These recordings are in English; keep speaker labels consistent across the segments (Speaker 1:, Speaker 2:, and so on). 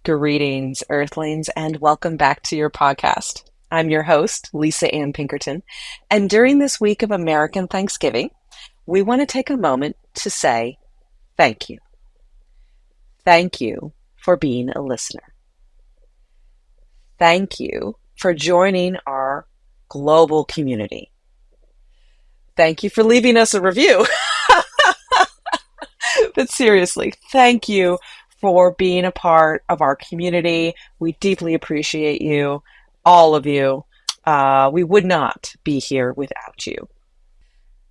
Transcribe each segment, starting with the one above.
Speaker 1: Greetings, Earthlings, and welcome back to your podcast. I'm your host, Lisa Ann Pinkerton, and during this week of American Thanksgiving, we want to take a moment to say thank you. Thank you for being a listener. Thank you for joining our global community. Thank you for leaving us a review. But seriously, thank you for being a part of our community. We deeply appreciate you, all of you. We would not be here without you.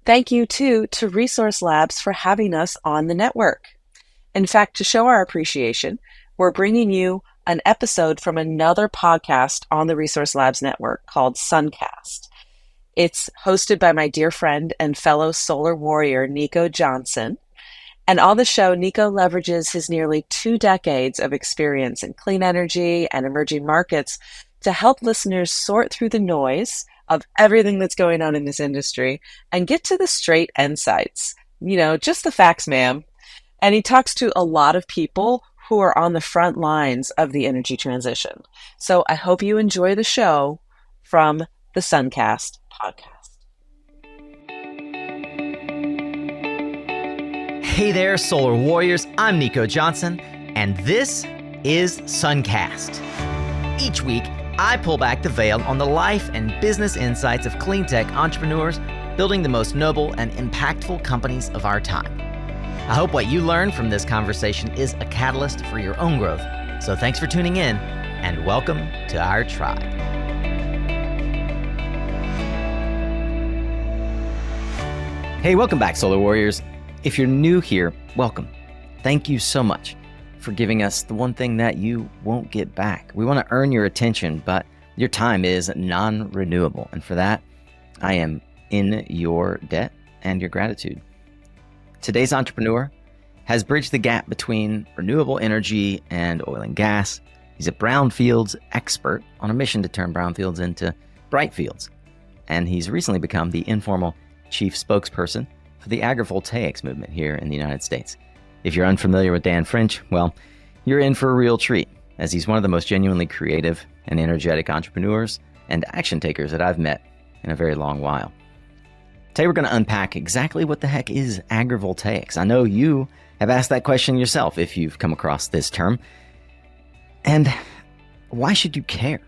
Speaker 1: Thank you, too, to Resource Labs for having us on the network. In fact, to show our appreciation, we're bringing you an episode from another podcast on the Resource Labs network called SunCast. It's hosted by my dear friend and fellow solar warrior, Nico Johnson. And on the show, Nico leverages his nearly 2 decades of experience in clean energy and emerging markets to help listeners sort through the noise of everything that's going on in this industry and get to the straight insights. Just the facts, ma'am. And he talks to a lot of people who are on the front lines of the energy transition. So I hope you enjoy the show from the SunCast podcast.
Speaker 2: Hey there, Solar Warriors. I'm Nico Johnson, and this is SunCast. Each week, I pull back the veil on the life and business insights of clean tech entrepreneurs building the most noble and impactful companies of our time. I hope what you learn from this conversation is a catalyst for your own growth. So thanks for tuning in, and welcome to our tribe. Hey, welcome back, Solar Warriors. If you're new here, welcome. Thank you so much for giving us the one thing that you won't get back. We want to earn your attention, but your time is non-renewable. And for that, I am in your debt and your gratitude. Today's entrepreneur has bridged the gap between renewable energy and oil and gas. He's a brownfields expert on a mission to turn brownfields into bright fields. And he's recently become the informal chief spokesperson for the agrivoltaics movement here in the United States. If you're unfamiliar with Dan French, well, you're in for a real treat, as he's one of the most genuinely creative and energetic entrepreneurs and action takers that I've met in a very long while. Today we're going to unpack exactly what the heck is agrivoltaics. I know you have asked that question yourself if you've come across this term. And why should you care?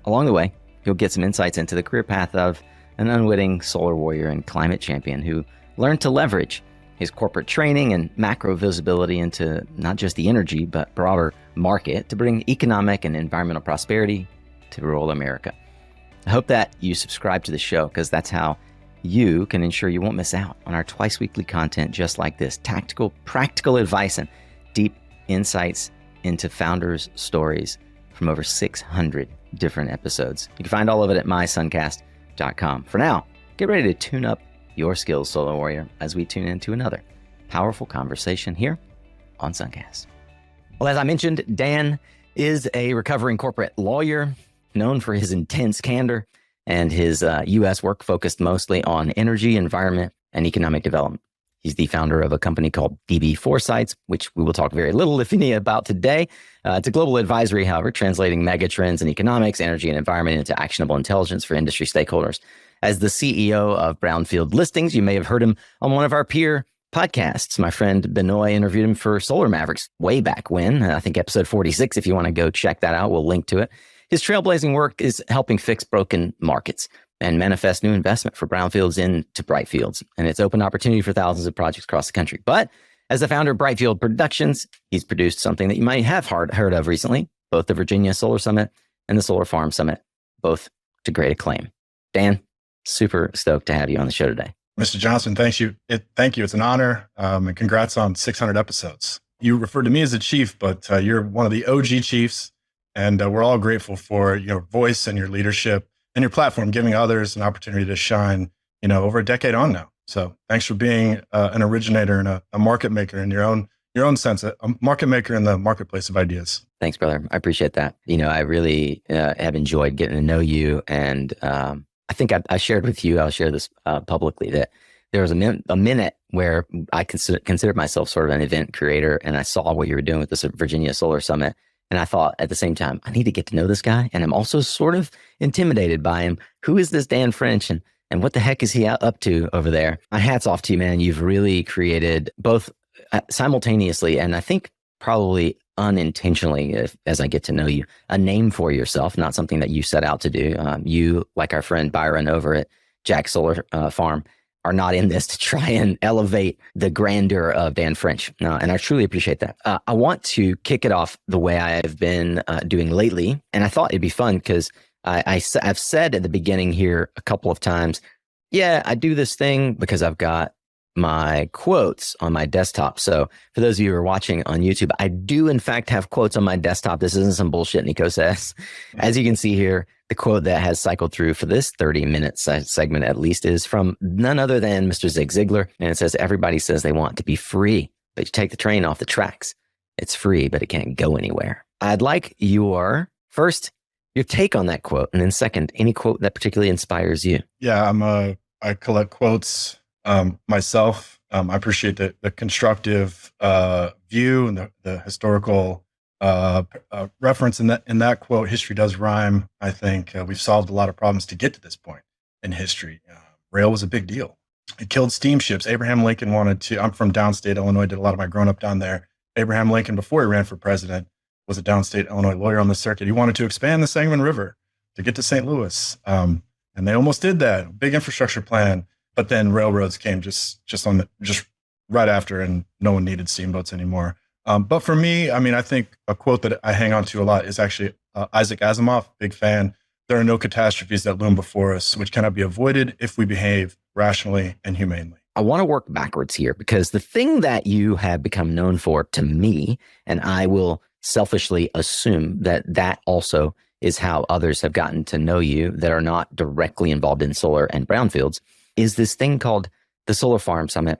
Speaker 2: Along the way, you'll get some insights into the career path of an unwitting solar warrior and climate champion who learned to leverage his corporate training and macro visibility into not just the energy, but broader market to bring economic and environmental prosperity to rural America. I hope that you subscribe to the show, because that's how you can ensure you won't miss out on our twice weekly content just like this. Tactical, practical advice and deep insights into founders' stories from over 600 different episodes. You can find all of it at mysuncast.com. For now, get ready to tune up your skills, Solar Warrior, as we tune into another powerful conversation here on SunCast. Well, as I mentioned, Dan is a recovering corporate lawyer known for his intense candor and his U.S. work focused mostly on energy, environment, and economic development. He's the founder of a company called DB Foresights, which we will talk very little, if any, about today. It's a global advisory, however, translating megatrends in economics, energy, and environment into actionable intelligence for industry stakeholders. As the CEO of Brownfield Listings, you may have heard him on one of our peer podcasts. My friend Benoit interviewed him for Solar Mavericks way back when, I think episode 46, if you want to go check that out, we'll link to it. His trailblazing work is helping fix broken markets and manifest new investment for brownfields into bright fields. And it's open opportunity for thousands of projects across the country. But as the founder of Brightfield Productions, he's produced something that you might have heard of recently, both the Virginia Solar Summit and the Solar Farm Summit, both to great acclaim. Dan, super stoked to have you on the show today.
Speaker 3: Mr. Johnson, thank you. It's an honor, and congrats on 600 episodes. You refer to me as a chief, but you're one of the OG chiefs, and we're all grateful for your voice and your leadership and your platform, giving others an opportunity to shine, over a decade on now. So thanks for being an originator and a market maker in your own sense, a market maker in the marketplace of ideas.
Speaker 2: Thanks, brother. I appreciate that. I really have enjoyed getting to know you. And I think I shared with you, I'll share this publicly, that there was a minute where I considered myself sort of an event creator, and I saw what you were doing with this Virginia Solar Summit. And I thought at the same time, I need to get to know this guy. And I'm also sort of intimidated by him. Who is this Dan French? And what the heck is he up to over there? My hat's off to you, man. You've really created both simultaneously, and I think probably unintentionally, as I get to know you, a name for yourself, not something that you set out to do. You, like our friend Byron over at Jack Solar Farm, are not in this to try and elevate the grandeur of Dan French. And I truly appreciate that. I want to kick it off the way I've been doing lately. And I thought it'd be fun because I've said at the beginning here a couple of times, yeah, I do this thing because I've got my quotes on my desktop. So for those of you who are watching on YouTube, I do in fact have quotes on my desktop. This isn't some bullshit Nico says. As you can see here, the quote that has cycled through for this 30-minute segment at least is from none other than Mr. Zig Ziglar. And it says, everybody says they want to be free, but you take the train off the tracks. It's free, but it can't go anywhere. I'd like your take on that quote. And then second, any quote that particularly inspires you.
Speaker 3: Yeah, I collect quotes myself. I appreciate the constructive view and the historical reference in that quote. History does rhyme. I think we've solved a lot of problems to get to this point in history. Rail was a big deal. It killed steamships. Abraham Lincoln I'm from downstate Illinois, did a lot of my growing up down there. Abraham Lincoln, before he ran for president, was a downstate Illinois lawyer on the circuit. He wanted to expand the Sangamon River to get to St. Louis. And they almost did that. Big infrastructure plan. But then railroads came just right after, and no one needed steamboats anymore. But for me, I mean, I think a quote that I hang on to a lot is actually Isaac Asimov, big fan. There are no catastrophes that loom before us, which cannot be avoided if we behave rationally and humanely.
Speaker 2: I want to work backwards here because the thing that you have become known for to me, and I will selfishly assume that also is how others have gotten to know you that are not directly involved in solar and brownfields, is this thing called the Solar Farm Summit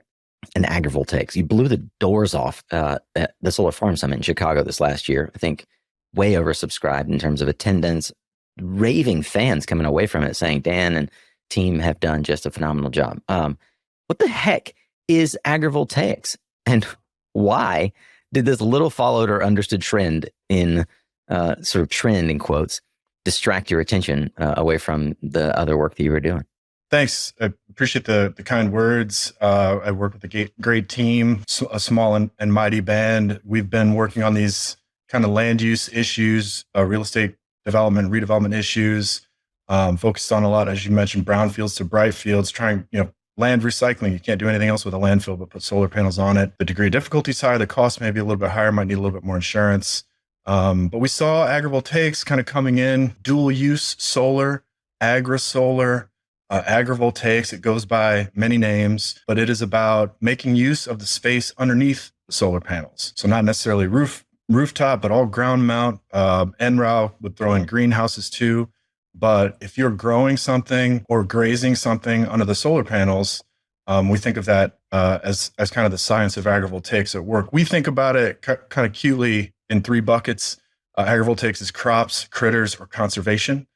Speaker 2: and agrivoltaics. You blew the doors off at the Solar Farm Summit in Chicago this last year. I think way oversubscribed in terms of attendance, raving fans coming away from it saying Dan and team have done just a phenomenal job. What the heck is agrivoltaics, and why did this little followed or understood trend in sort of trend in quotes distract your attention away from the other work that you were doing?
Speaker 3: Thanks. I appreciate the kind words. I work with a great team, a small and mighty band. We've been working on these kind of land use issues, real estate development, redevelopment issues, focused on a lot, as you mentioned, brownfields to bright fields, trying, land recycling. You can't do anything else with a landfill but put solar panels on it. The degree of difficulty is higher. The cost may be a little bit higher, might need a little bit more insurance. But we saw agrivoltaics kind of coming in, dual use solar, agri-solar, agrivoltaics. It goes by many names, but it is about making use of the space underneath the solar panels. So not necessarily rooftop, but all ground mount. NROW would throw in greenhouses too. But if you're growing something or grazing something under the solar panels, we think of that as kind of the science of agrivoltaics at work. We think about it kind of cutely in three buckets. Agrivoltaics is crops, critters, or conservation.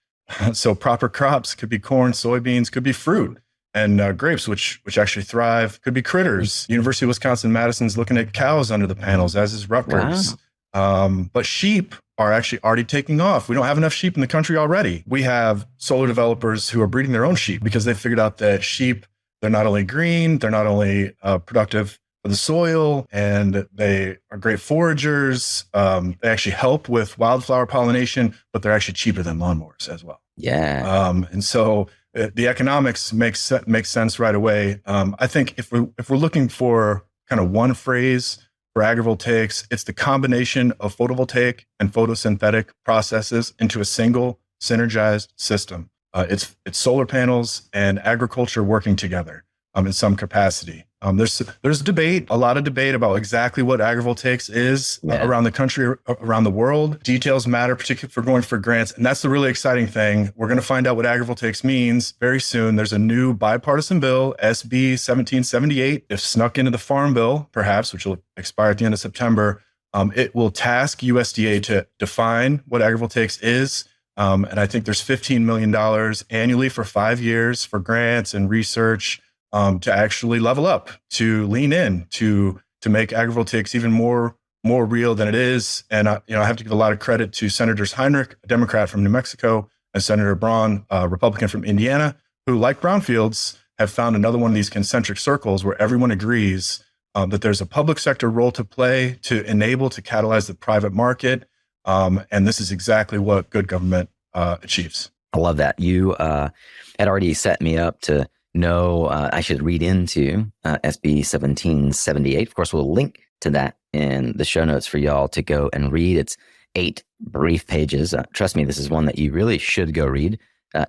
Speaker 3: So proper crops could be corn, soybeans, could be fruit, and grapes, which actually thrive, could be critters. University of Wisconsin-Madison's looking at cows under the panels, as is Rutgers. Wow. But sheep are actually already taking off. We don't have enough sheep in the country already. We have solar developers who are breeding their own sheep because they figured out that sheep, they're not only green, they're not only productive for the soil, and they are great foragers. They actually help with wildflower pollination, but they're actually cheaper than lawnmowers as well.
Speaker 2: Yeah.
Speaker 3: And so the economics makes sense right away. I think if we're looking for kind of one phrase for agrivoltaics, it's the combination of photovoltaic and photosynthetic processes into a single synergized system. It's solar panels and agriculture working together in some capacity. There's debate, a lot of debate about exactly what agrivoltaics is around the country, around the world. Details matter, particularly for going for grants. And that's the really exciting thing. We're going to find out what agrivoltaics means very soon. There's a new bipartisan bill, SB 1778, if snuck into the Farm Bill, perhaps, which will expire at the end of September. It will task USDA to define what agrivoltaics is. And I think there's $15 million annually for 5 years for grants and research. to actually level up, to lean in, to make agrivoltaics even more real than it is. And I have to give a lot of credit to Senators Heinrich, a Democrat from New Mexico, and Senator Braun, a Republican from Indiana, who, like brownfields, have found another one of these concentric circles where everyone agrees that there's a public sector role to play to enable, to catalyze the private market. And this is exactly what good government achieves.
Speaker 2: I love that. You had already set me up to know I should read into SB 1778. Of course, we'll link to that in the show notes for y'all to go and read. It's 8 brief pages. Trust me, this is one that you really should go read,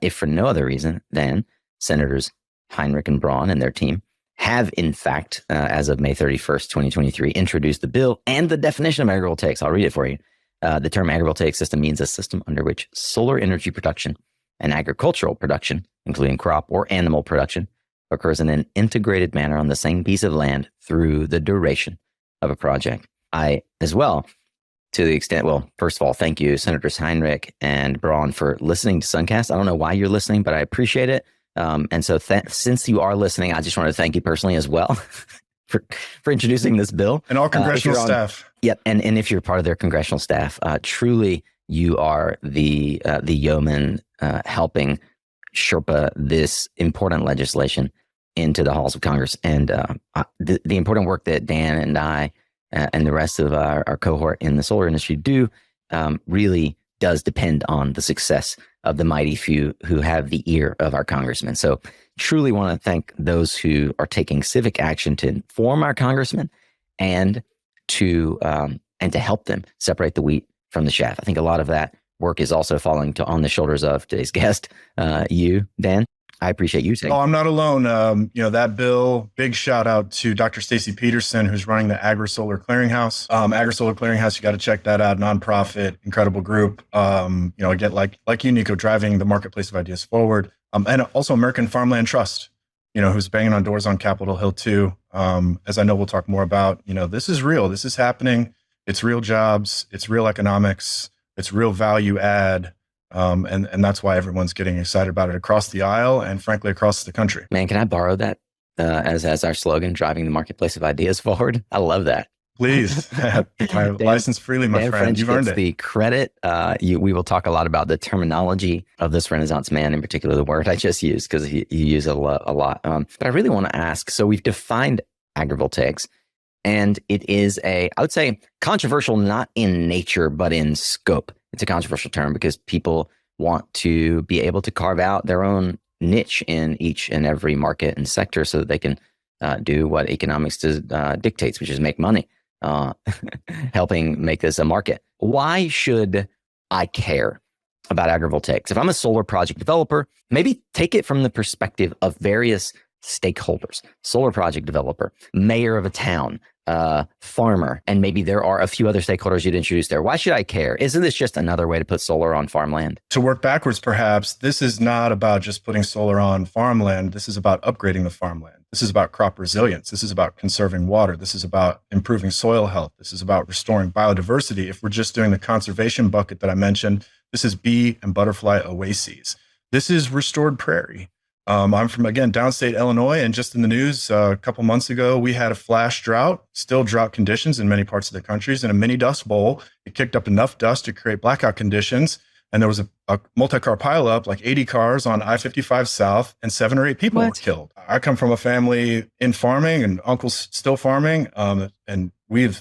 Speaker 2: if for no other reason than Senators Heinrich and Braun and their team have, in fact, as of May 31st, 2023, introduced the bill and the definition of agrivoltaics. I'll read it for you. The term agrivoltaic system means a system under which solar energy production and agricultural production, including crop or animal production, occurs in an integrated manner on the same piece of land through the duration of a project. I, as well, to the extent, well, first of all, thank you, Senators Heinrich and Braun, for listening to SunCast. I don't know why you're listening, but I appreciate it. And so since you are listening, I just want to thank you personally as well for introducing this bill.
Speaker 3: And all congressional staff.
Speaker 2: Yep. And if you're part of their congressional staff, truly you are the yeoman helping Sherpa this important legislation into the halls of Congress. And the important work that Dan and I and the rest of our cohort in the solar industry do really does depend on the success of the mighty few who have the ear of our congressmen. So truly want to thank those who are taking civic action to inform our congressmen and to help them separate the wheat from the chaff. I think a lot of that work is also falling on the shoulders of today's guest, you, Dan. I appreciate you saying.
Speaker 3: Oh, I'm not alone. That bill, big shout out to Dr. Stacy Peterson, who's running the AgriSolar Clearinghouse. AgriSolar Clearinghouse, you got to check that out. Nonprofit, incredible group. Again, like you, Nico, driving the marketplace of ideas forward. And also American Farmland Trust, who's banging on doors on Capitol Hill too. As I know we'll talk more about, this is real. This is happening. It's real jobs. It's real economics. It's real value add. And that's why everyone's getting excited about it across the aisle and frankly across the country.
Speaker 2: Man, can I borrow that as our slogan, driving the marketplace of ideas forward? I love that.
Speaker 3: Please. My license freely, my friend.
Speaker 2: French
Speaker 3: You've earned
Speaker 2: gets
Speaker 3: it.
Speaker 2: The credit. We will talk a lot about the terminology of this Renaissance man, in particular the word I just used, because he used it a lot. But I really want to ask, so we've defined agrivoltaics, and it is I would say, controversial, not in nature, but in scope. It's a controversial term because people want to be able to carve out their own niche in each and every market and sector so that they can do what economics dictates, which is make money, helping make this a market. Why should I care about agrivoltaics? If I'm a solar project developer, maybe take it from the perspective of various stakeholders: solar project developer, mayor of a town, farmer, and maybe there are a few other stakeholders you'd introduce there. Why should I care? Isn't this just another way to put solar on farmland?
Speaker 3: To work backwards, perhaps, this is not about just putting solar on farmland. This is about upgrading the farmland. This is about crop resilience. This is about conserving water. This is about improving soil health. This is about restoring biodiversity. If we're just doing the conservation bucket that I mentioned, this is bee and butterfly oases. This is restored prairie. I'm from, again, downstate Illinois, and just in the news a couple months ago, we had a flash drought, still drought conditions in many parts of the countries. In a mini dust bowl, it kicked up enough dust to create blackout conditions. And there was a multi-car pileup, like 80 cars on I-55 South, and 7 or 8 people were killed. I come from a family in farming, and uncle's still farming. And we're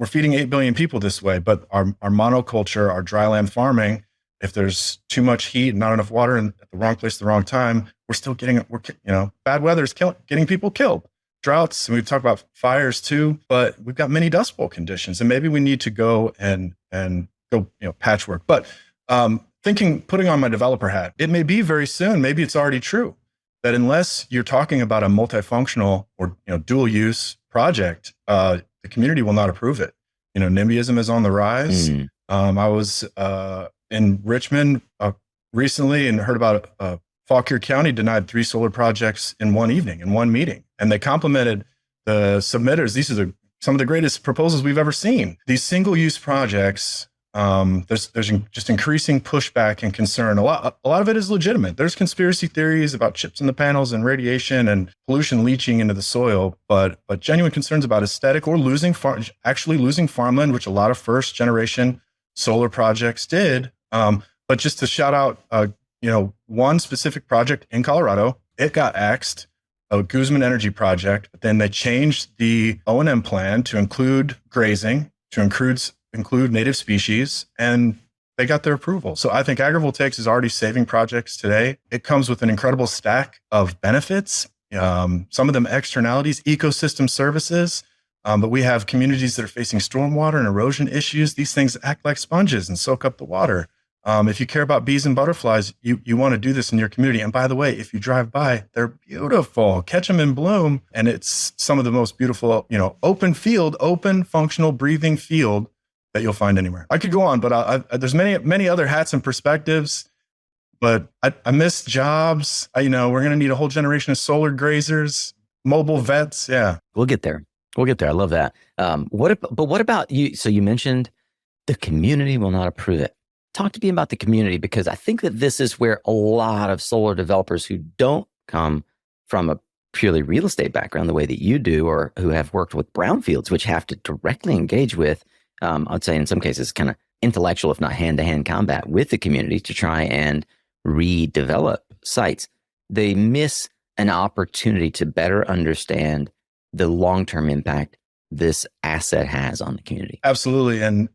Speaker 3: feeding 8 billion people this way. But our monoculture, our dryland farming, if there's too much heat and not enough water and at the wrong place at the wrong time, we're still bad weather is getting people killed. Droughts, and we've talked about fires too, but we've got many dust bowl conditions, and maybe we need to go and go, patchwork. But putting on my developer hat, it may be very soon, maybe it's already true, that unless you're talking about a multifunctional or dual use project, the community will not approve it. NIMBYism is on the rise. I was in Richmond recently and heard about Fauquier County denied 3 solar projects in one evening, in one meeting. And they complimented the submitters. These are some of the greatest proposals we've ever seen. These single-use projects There's just increasing pushback and concern. A lot of it is legitimate. There's conspiracy theories about chips in the panels and radiation and pollution leaching into the soil, but genuine concerns about aesthetic or actually losing farmland, which a lot of first generation solar projects did. But just to shout out, one specific project in Colorado, it got axed, a Guzman Energy project, but then they changed the O&M plan to include grazing, to include native species, and they got their approval. So I think agrivoltaics is already saving projects today. It comes with an incredible stack of benefits, some of them externalities, ecosystem services, but we have communities that are facing stormwater and erosion issues. These things act like sponges and soak up the water. If you care about bees and butterflies, you want to do this in your community. And by the way, if you drive by, they're beautiful. Catch them in bloom. And it's some of the most beautiful, open, functional, breathing field that you'll find anywhere. I could go on, but there's many other hats and perspectives. But I miss jobs. We're going to need a whole generation of solar grazers, mobile vets. Yeah,
Speaker 2: we'll get there. I love that. What about you? So you mentioned the community will not approve it. Talk to me about the community, because I think that this is where a lot of solar developers who don't come from a purely real estate background the way that you do, or who have worked with brownfields, which have to directly engage with, I'd say in some cases, kind of intellectual, if not hand-to-hand combat with the community to try and redevelop sites. They miss an opportunity to better understand the long-term impact this asset has on the community.
Speaker 3: Absolutely. And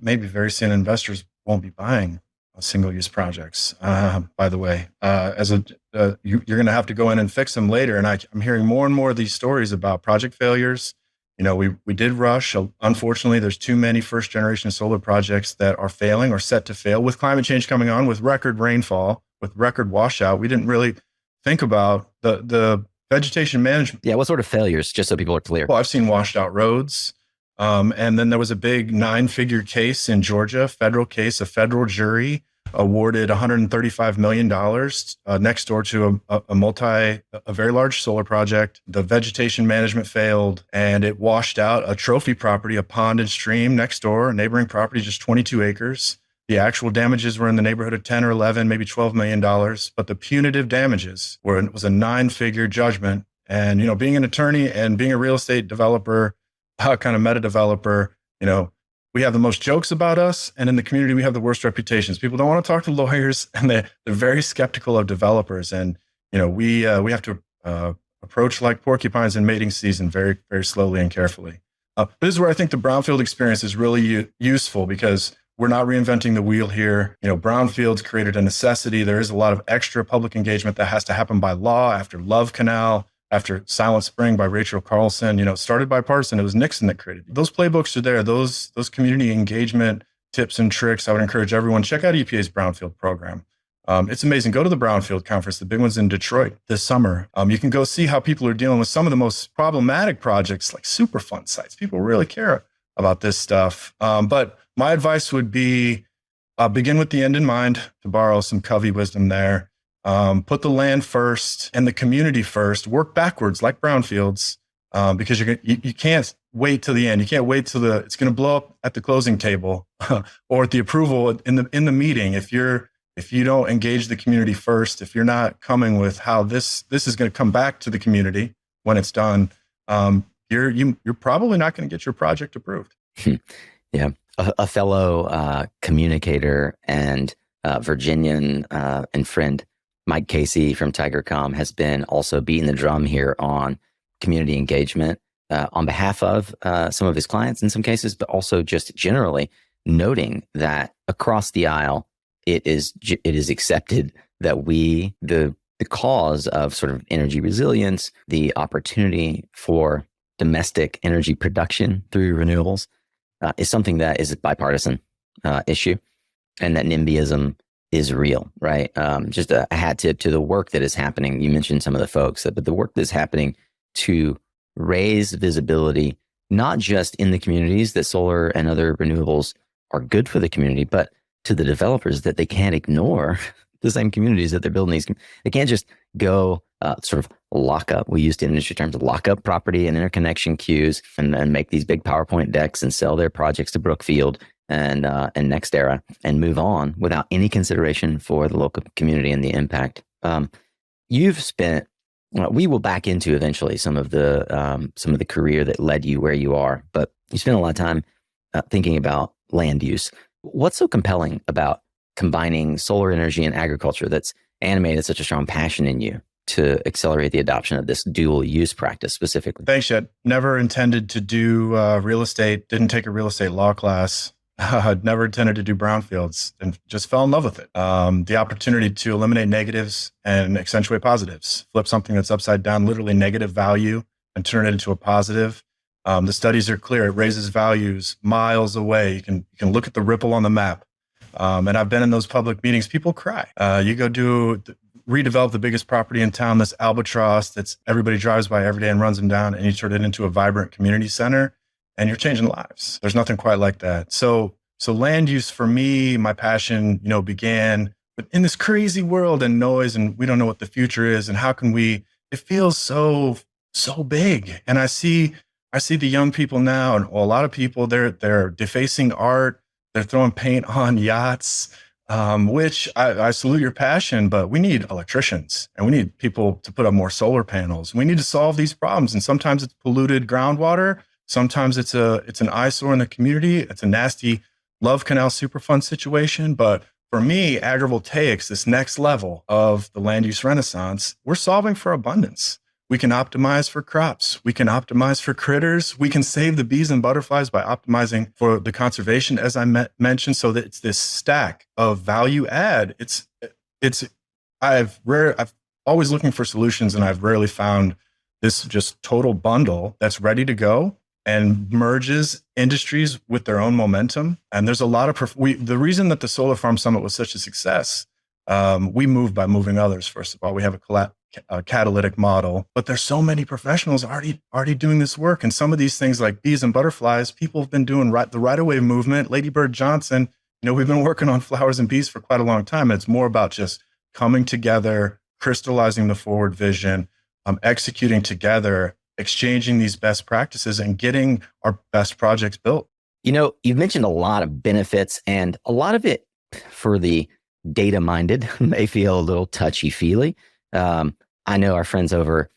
Speaker 3: maybe very soon investors won't be buying single-use projects. By the way, you're going to have to go in and fix them later. And I'm hearing more and more of these stories about project failures. We did rush. Unfortunately, there's too many first-generation solar projects that are failing or set to fail. With climate change coming on, with record rainfall, with record washout, we didn't really think about the vegetation management.
Speaker 2: Yeah, what sort of failures, just so people are clear?
Speaker 3: Well, I've seen washed out roads. And then there was a big 9-figure case in Georgia, federal case, a federal jury awarded $135 million next door to a very large solar project. The vegetation management failed, and it washed out a trophy property, a pond and stream next door, a neighboring property, just 22 acres. The actual damages were in the neighborhood of 10 or 11, maybe $12 million, but the punitive damages was a 9-figure judgment. And, being an attorney and being a real estate developer, kind of meta developer, we have the most jokes about us, and in the community we have the worst reputations. People don't want to talk to lawyers, and they're very skeptical of developers. And we have to approach like porcupines in mating season, very, very slowly and carefully. This is where I think the brownfield experience is really useful, because we're not reinventing the wheel here. Brownfields created a necessity. There is a lot of extra public engagement that has to happen by law after Love Canal, after Silent Spring by Rachel Carlson, started bipartisan. It was Nixon that created it. Those playbooks are there. Those community engagement tips and tricks. I would encourage everyone, check out EPA's Brownfield program. It's amazing. Go to the Brownfield Conference. The big one's in Detroit this summer. You can go see how people are dealing with some of the most problematic projects, like Superfund sites. People really care about this stuff. But my advice would be begin with the end in mind, to borrow some Covey wisdom there. Put the land first and the community first. Work backwards like brownfields, because you can't wait till the end. You can't wait till it's going to blow up at the closing table or at the approval in the meeting. If you don't engage the community first, if you're not coming with how this is going to come back to the community when it's done, you're probably not going to get your project approved.
Speaker 2: Yeah, a fellow communicator and Virginian and friend, Mike Casey from TigerCom, has been also beating the drum here on community engagement on behalf of some of his clients in some cases, but also just generally noting that across the aisle, it is accepted that the cause of sort of energy resilience, the opportunity for domestic energy production through renewables is something that is a bipartisan issue, and that NIMBYism is real, right? Just a hat tip to the work that is happening. You mentioned some of the folks, but the work that's happening to raise visibility, not just in the communities that solar and other renewables are good for the community, but to the developers, that they can't ignore the same communities that they're building these. They can't just go sort of lock up. We used in industry terms of lock up property and interconnection queues and then make these big PowerPoint decks and sell their projects to Brookfield and next era and move on without any consideration for the local community and the impact. You've spent. We will back into eventually some of the career that led you where you are, but you spent a lot of time thinking about land use. What's so compelling about combining solar energy and agriculture that's animated such a strong passion in you to accelerate the adoption of this dual use practice specifically?
Speaker 3: Thanks, Jed. Never intended to do real estate. Didn't take a real estate law class. Never intended to do brownfields and just fell in love with it. The opportunity to eliminate negatives and accentuate positives, flip something that's upside down, literally negative value, and turn it into a positive. The studies are clear. It raises values miles away. You can look at the ripple on the map. And I've been in those public meetings. People cry. You go redevelop the biggest property in town, this albatross that's everybody drives by every day and runs them down, and you turn it into a vibrant community center, and you're changing lives. There's nothing quite like that. So land use for me, my passion, began in this crazy world and noise, and we don't know what the future is, and how can we? It feels so big, and I see the young people now, and a lot of people they're defacing art, they're throwing paint on yachts. Which I salute your passion, but we need electricians and we need people to put up more solar panels. We need to solve these problems. And sometimes it's polluted groundwater. Sometimes it's an eyesore in the community. It's a nasty Love Canal Superfund situation. But for me, agrivoltaics, this next level of the land use renaissance, we're solving for abundance. We can optimize for crops. We can optimize for critters. We can save the bees and butterflies by optimizing for the conservation, as I mentioned, so that it's this stack of value add. I've always looking for solutions, and I've rarely found this just total bundle that's ready to go and merges industries with their own momentum. And there's a lot of, the reason that the Solar Farm Summit was such a success, we move by moving others. First of all, we have a catalytic model, but there's so many professionals already doing this work. And some of these things like bees and butterflies, people have been doing the right-of-way movement. Lady Bird Johnson, we've been working on flowers and bees for quite a long time. And it's more about just coming together, crystallizing the forward vision, executing together, exchanging these best practices, and getting our best projects built.
Speaker 2: You've mentioned a lot of benefits, and a lot of it for the data-minded may feel a little touchy-feely. I know our friends over,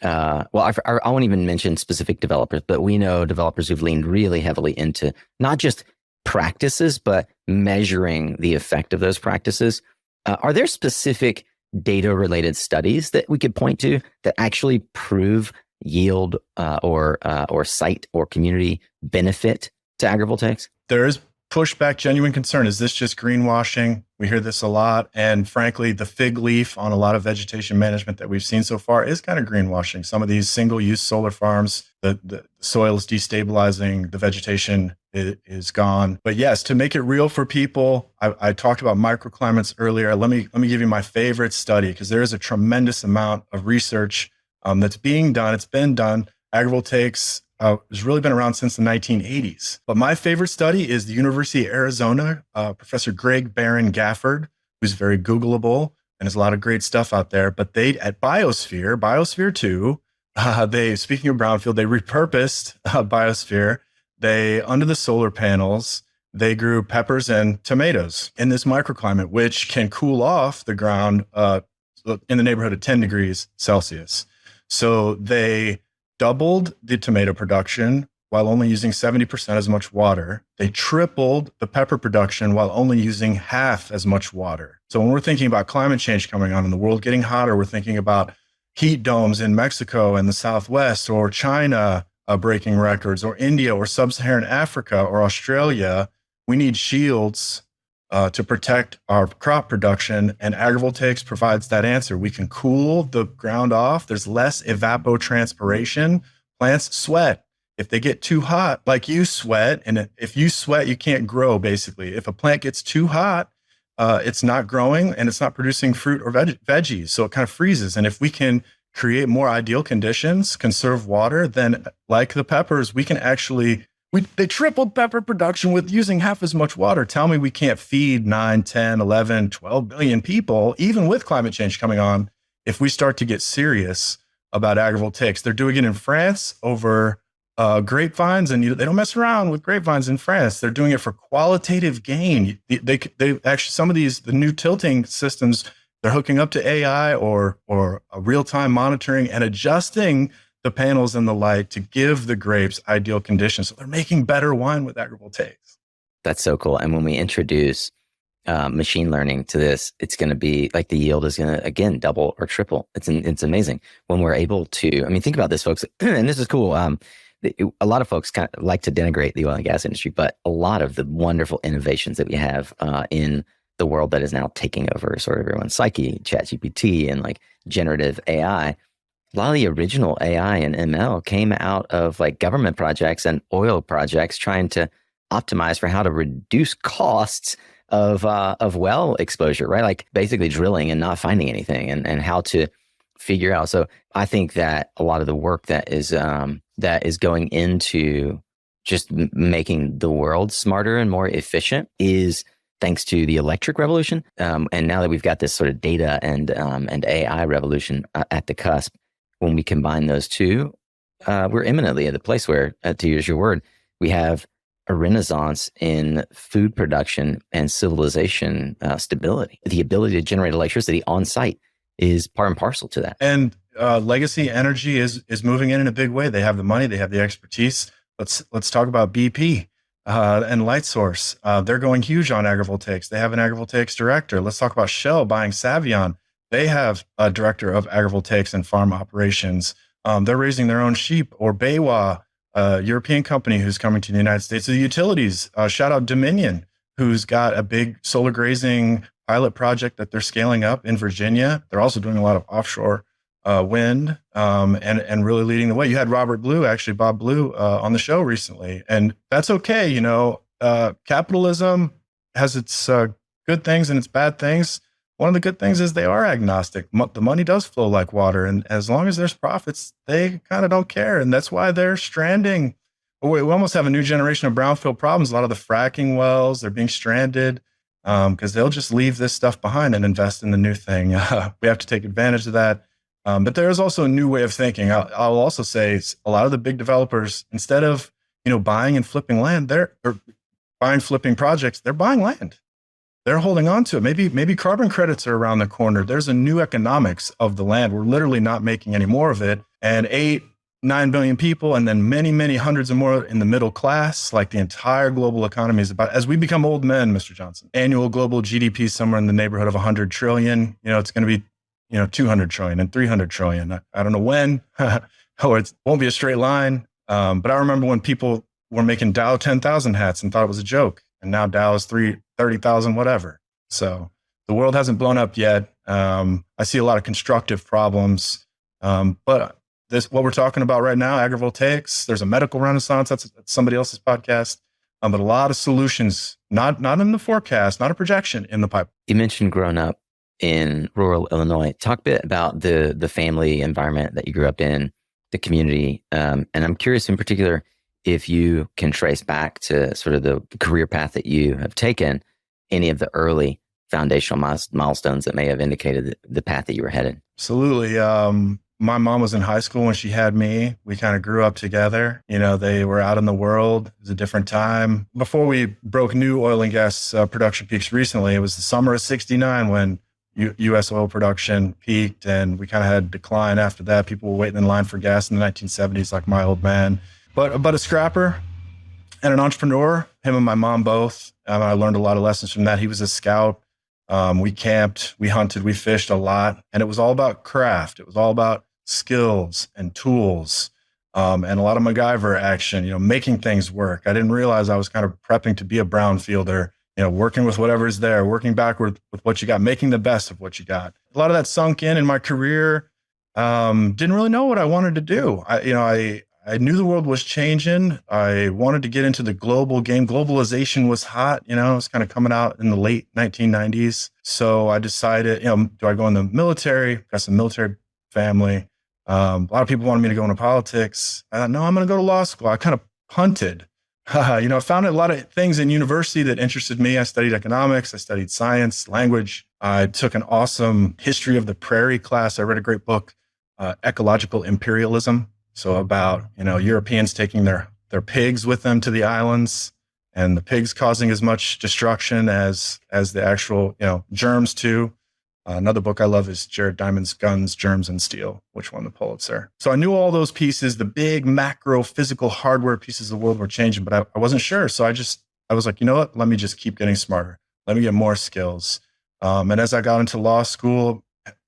Speaker 2: I won't even mention specific developers, but we know developers who've leaned really heavily into not just practices, but measuring the effect of those practices. Are there specific data-related studies that we could point to that actually prove yield or site or community benefit to agrivoltaics?
Speaker 3: There is pushback, genuine concern. Is this just greenwashing? We hear this a lot. And frankly, the fig leaf on a lot of vegetation management that we've seen so far is kind of greenwashing. Some of these single-use solar farms, the soil is destabilizing, the vegetation is gone. But yes, to make it real for people, I talked about microclimates earlier. Let me give you my favorite study, because there is a tremendous amount of research that's being done. It's been done. Agrivoltaics has really been around since the 1980s. But my favorite study is the University of Arizona, Professor Greg Barron Gafford, who's very Googleable, and there's a lot of great stuff out there. But they, at Biosphere 2, speaking of brownfield, they repurposed Biosphere. They, under the solar panels, they grew peppers and tomatoes in this microclimate, which can cool off the ground in the neighborhood of 10 degrees Celsius. So they doubled the tomato production while only using 70% as much water. They tripled the pepper production while only using half as much water. So when we're thinking about climate change coming on in the world getting hotter, we're thinking about heat domes in Mexico and the Southwest, or China breaking records, or India, or Sub-Saharan Africa, or Australia. We need shields to protect our crop production, and agrivoltaics provides that answer. We can cool the ground off. There's less evapotranspiration. Plants sweat. If they get too hot, like you sweat, and if you sweat, you can't grow, basically. If a plant gets too hot, it's not growing and it's not producing fruit or veggies. So it kind of freezes. And if we can create more ideal conditions, conserve water, then like the peppers, we can actually they tripled pepper production with using half as much water. Tell me we can't feed 9, 10, 11, 12 billion people, even with climate change coming on, if we start to get serious about agrivoltaics. They're doing it in France over grapevines, and they don't mess around with grapevines in France. They're doing it for qualitative gain. They actually, some of the new tilting systems, they're hooking up to AI or a real-time monitoring and adjusting the panels and the light to give the grapes ideal conditions. So they're making better wine with agrivoltaics.
Speaker 2: That's so cool. And when we introduce machine learning to this, it's going to be like the yield is going to, again, double or triple. It's amazing when we're able to, I mean, think about this, folks, and this is cool. A lot of folks kind of like to denigrate the oil and gas industry, but a lot of the wonderful innovations that we have in the world that is now taking over sort of everyone's psyche, ChatGPT and like generative AI, a lot of the original AI and ML came out of like government projects and oil projects trying to optimize for how to reduce costs of well exposure, right? Like basically drilling and not finding anything and how to figure out. So I think that a lot of the work that is going into just making the world smarter and more efficient is thanks to the electric revolution. And now that we've got this sort of data and AI revolution at the cusp, when we combine those two, we're imminently at the place where, to use your word, we have a renaissance in food production and civilization stability. The ability to generate electricity on site is part and parcel to that.
Speaker 3: And legacy energy is moving in a big way. They have the money, they have the expertise. Let's talk about BP and LightSource. They're going huge on agrivoltaics. They have an agrivoltaics director. Let's talk about Shell buying Savion. They have a director of agrivoltaics and farm operations. They're raising their own sheep. Or BayWa, a European company who's coming to the United States. So the utilities, shout out Dominion, who's got a big solar grazing pilot project that they're scaling up in Virginia. They're also doing a lot of offshore wind and really leading the way. You had Bob Blue, on the show recently, and that's okay. You know, capitalism has its good things and its bad things. One of the good things is they are agnostic. The money does flow like water, and as long as there's profits, they kind of don't care, and that's why they're stranding. We almost have a new generation of brownfield problems. A lot of the fracking wells, they're being stranded because they'll just leave this stuff behind and invest in the new thing. We have to take advantage of that. But there is also a new way of thinking. I'll also say a lot of the big developers, instead of buying and flipping land, flipping projects, they're buying land. They're holding on to it. Maybe carbon credits are around the corner. There's a new economics of the land. We're literally not making any more of it. And 8-9 billion people, and then many, many hundreds of more in the middle class, like the entire global economy is about, as we become old men, Mr. Johnson, annual global GDP somewhere in the neighborhood of 100 trillion. It's going to be 200 trillion and 300 trillion. I don't know when, or it won't be a straight line. But I remember when people were making Dow 10,000 hats and thought it was a joke. And now Dow is 30,000, whatever. So the world hasn't blown up yet. I see a lot of constructive problems. But what we're talking about right now, agrivoltaics, there's a medical renaissance. That's somebody else's podcast. But a lot of solutions, not in the forecast, not a projection, in the pipe.
Speaker 2: You mentioned growing up in rural Illinois. Talk a bit about the family environment that you grew up in, the community. And I'm curious in particular if you can trace back to sort of the career path that you have taken, any of the early foundational milestones that may have indicated the path that you were headed.
Speaker 3: Absolutely. My mom was in high school when she had me. We kind of grew up together. They were out in the world. It was a different time. Before we broke new oil and gas production peaks recently, it was the summer of '69 when U.S. oil production peaked, and we kind of had decline after that. People were waiting in line for gas in the 1970s, like my old man. But a scrapper and an entrepreneur, him and my mom both. I learned a lot of lessons from that. He was a scout. We camped, we hunted, we fished a lot. And it was all about craft. It was all about skills and tools and a lot of MacGyver action, making things work. I didn't realize I was kind of prepping to be a brownfielder, working with whatever's there, working backward with what you got, making the best of what you got. A lot of that sunk in my career. Didn't really know what I wanted to do. I knew the world was changing. I wanted to get into the global game. Globalization was hot, it was kind of coming out in the late 1990s. So I decided, do I go in the military? Got some military family. A lot of people wanted me to go into politics. I thought, no, I'm going to go to law school. I kind of punted. I found a lot of things in university that interested me. I studied economics. I studied science, language. I took an awesome history of the prairie class. I read a great book, Ecological Imperialism. So about, Europeans taking their pigs with them to the islands, and the pigs causing as much destruction as the actual, germs too. Another book I love is Jared Diamond's Guns, Germs, and Steel, which won the Pulitzer. So I knew all those pieces, the big macro physical hardware pieces of the world were changing, but I wasn't sure. So I was like, you know what? Let me just keep getting smarter. Let me get more skills. And as I got into law school,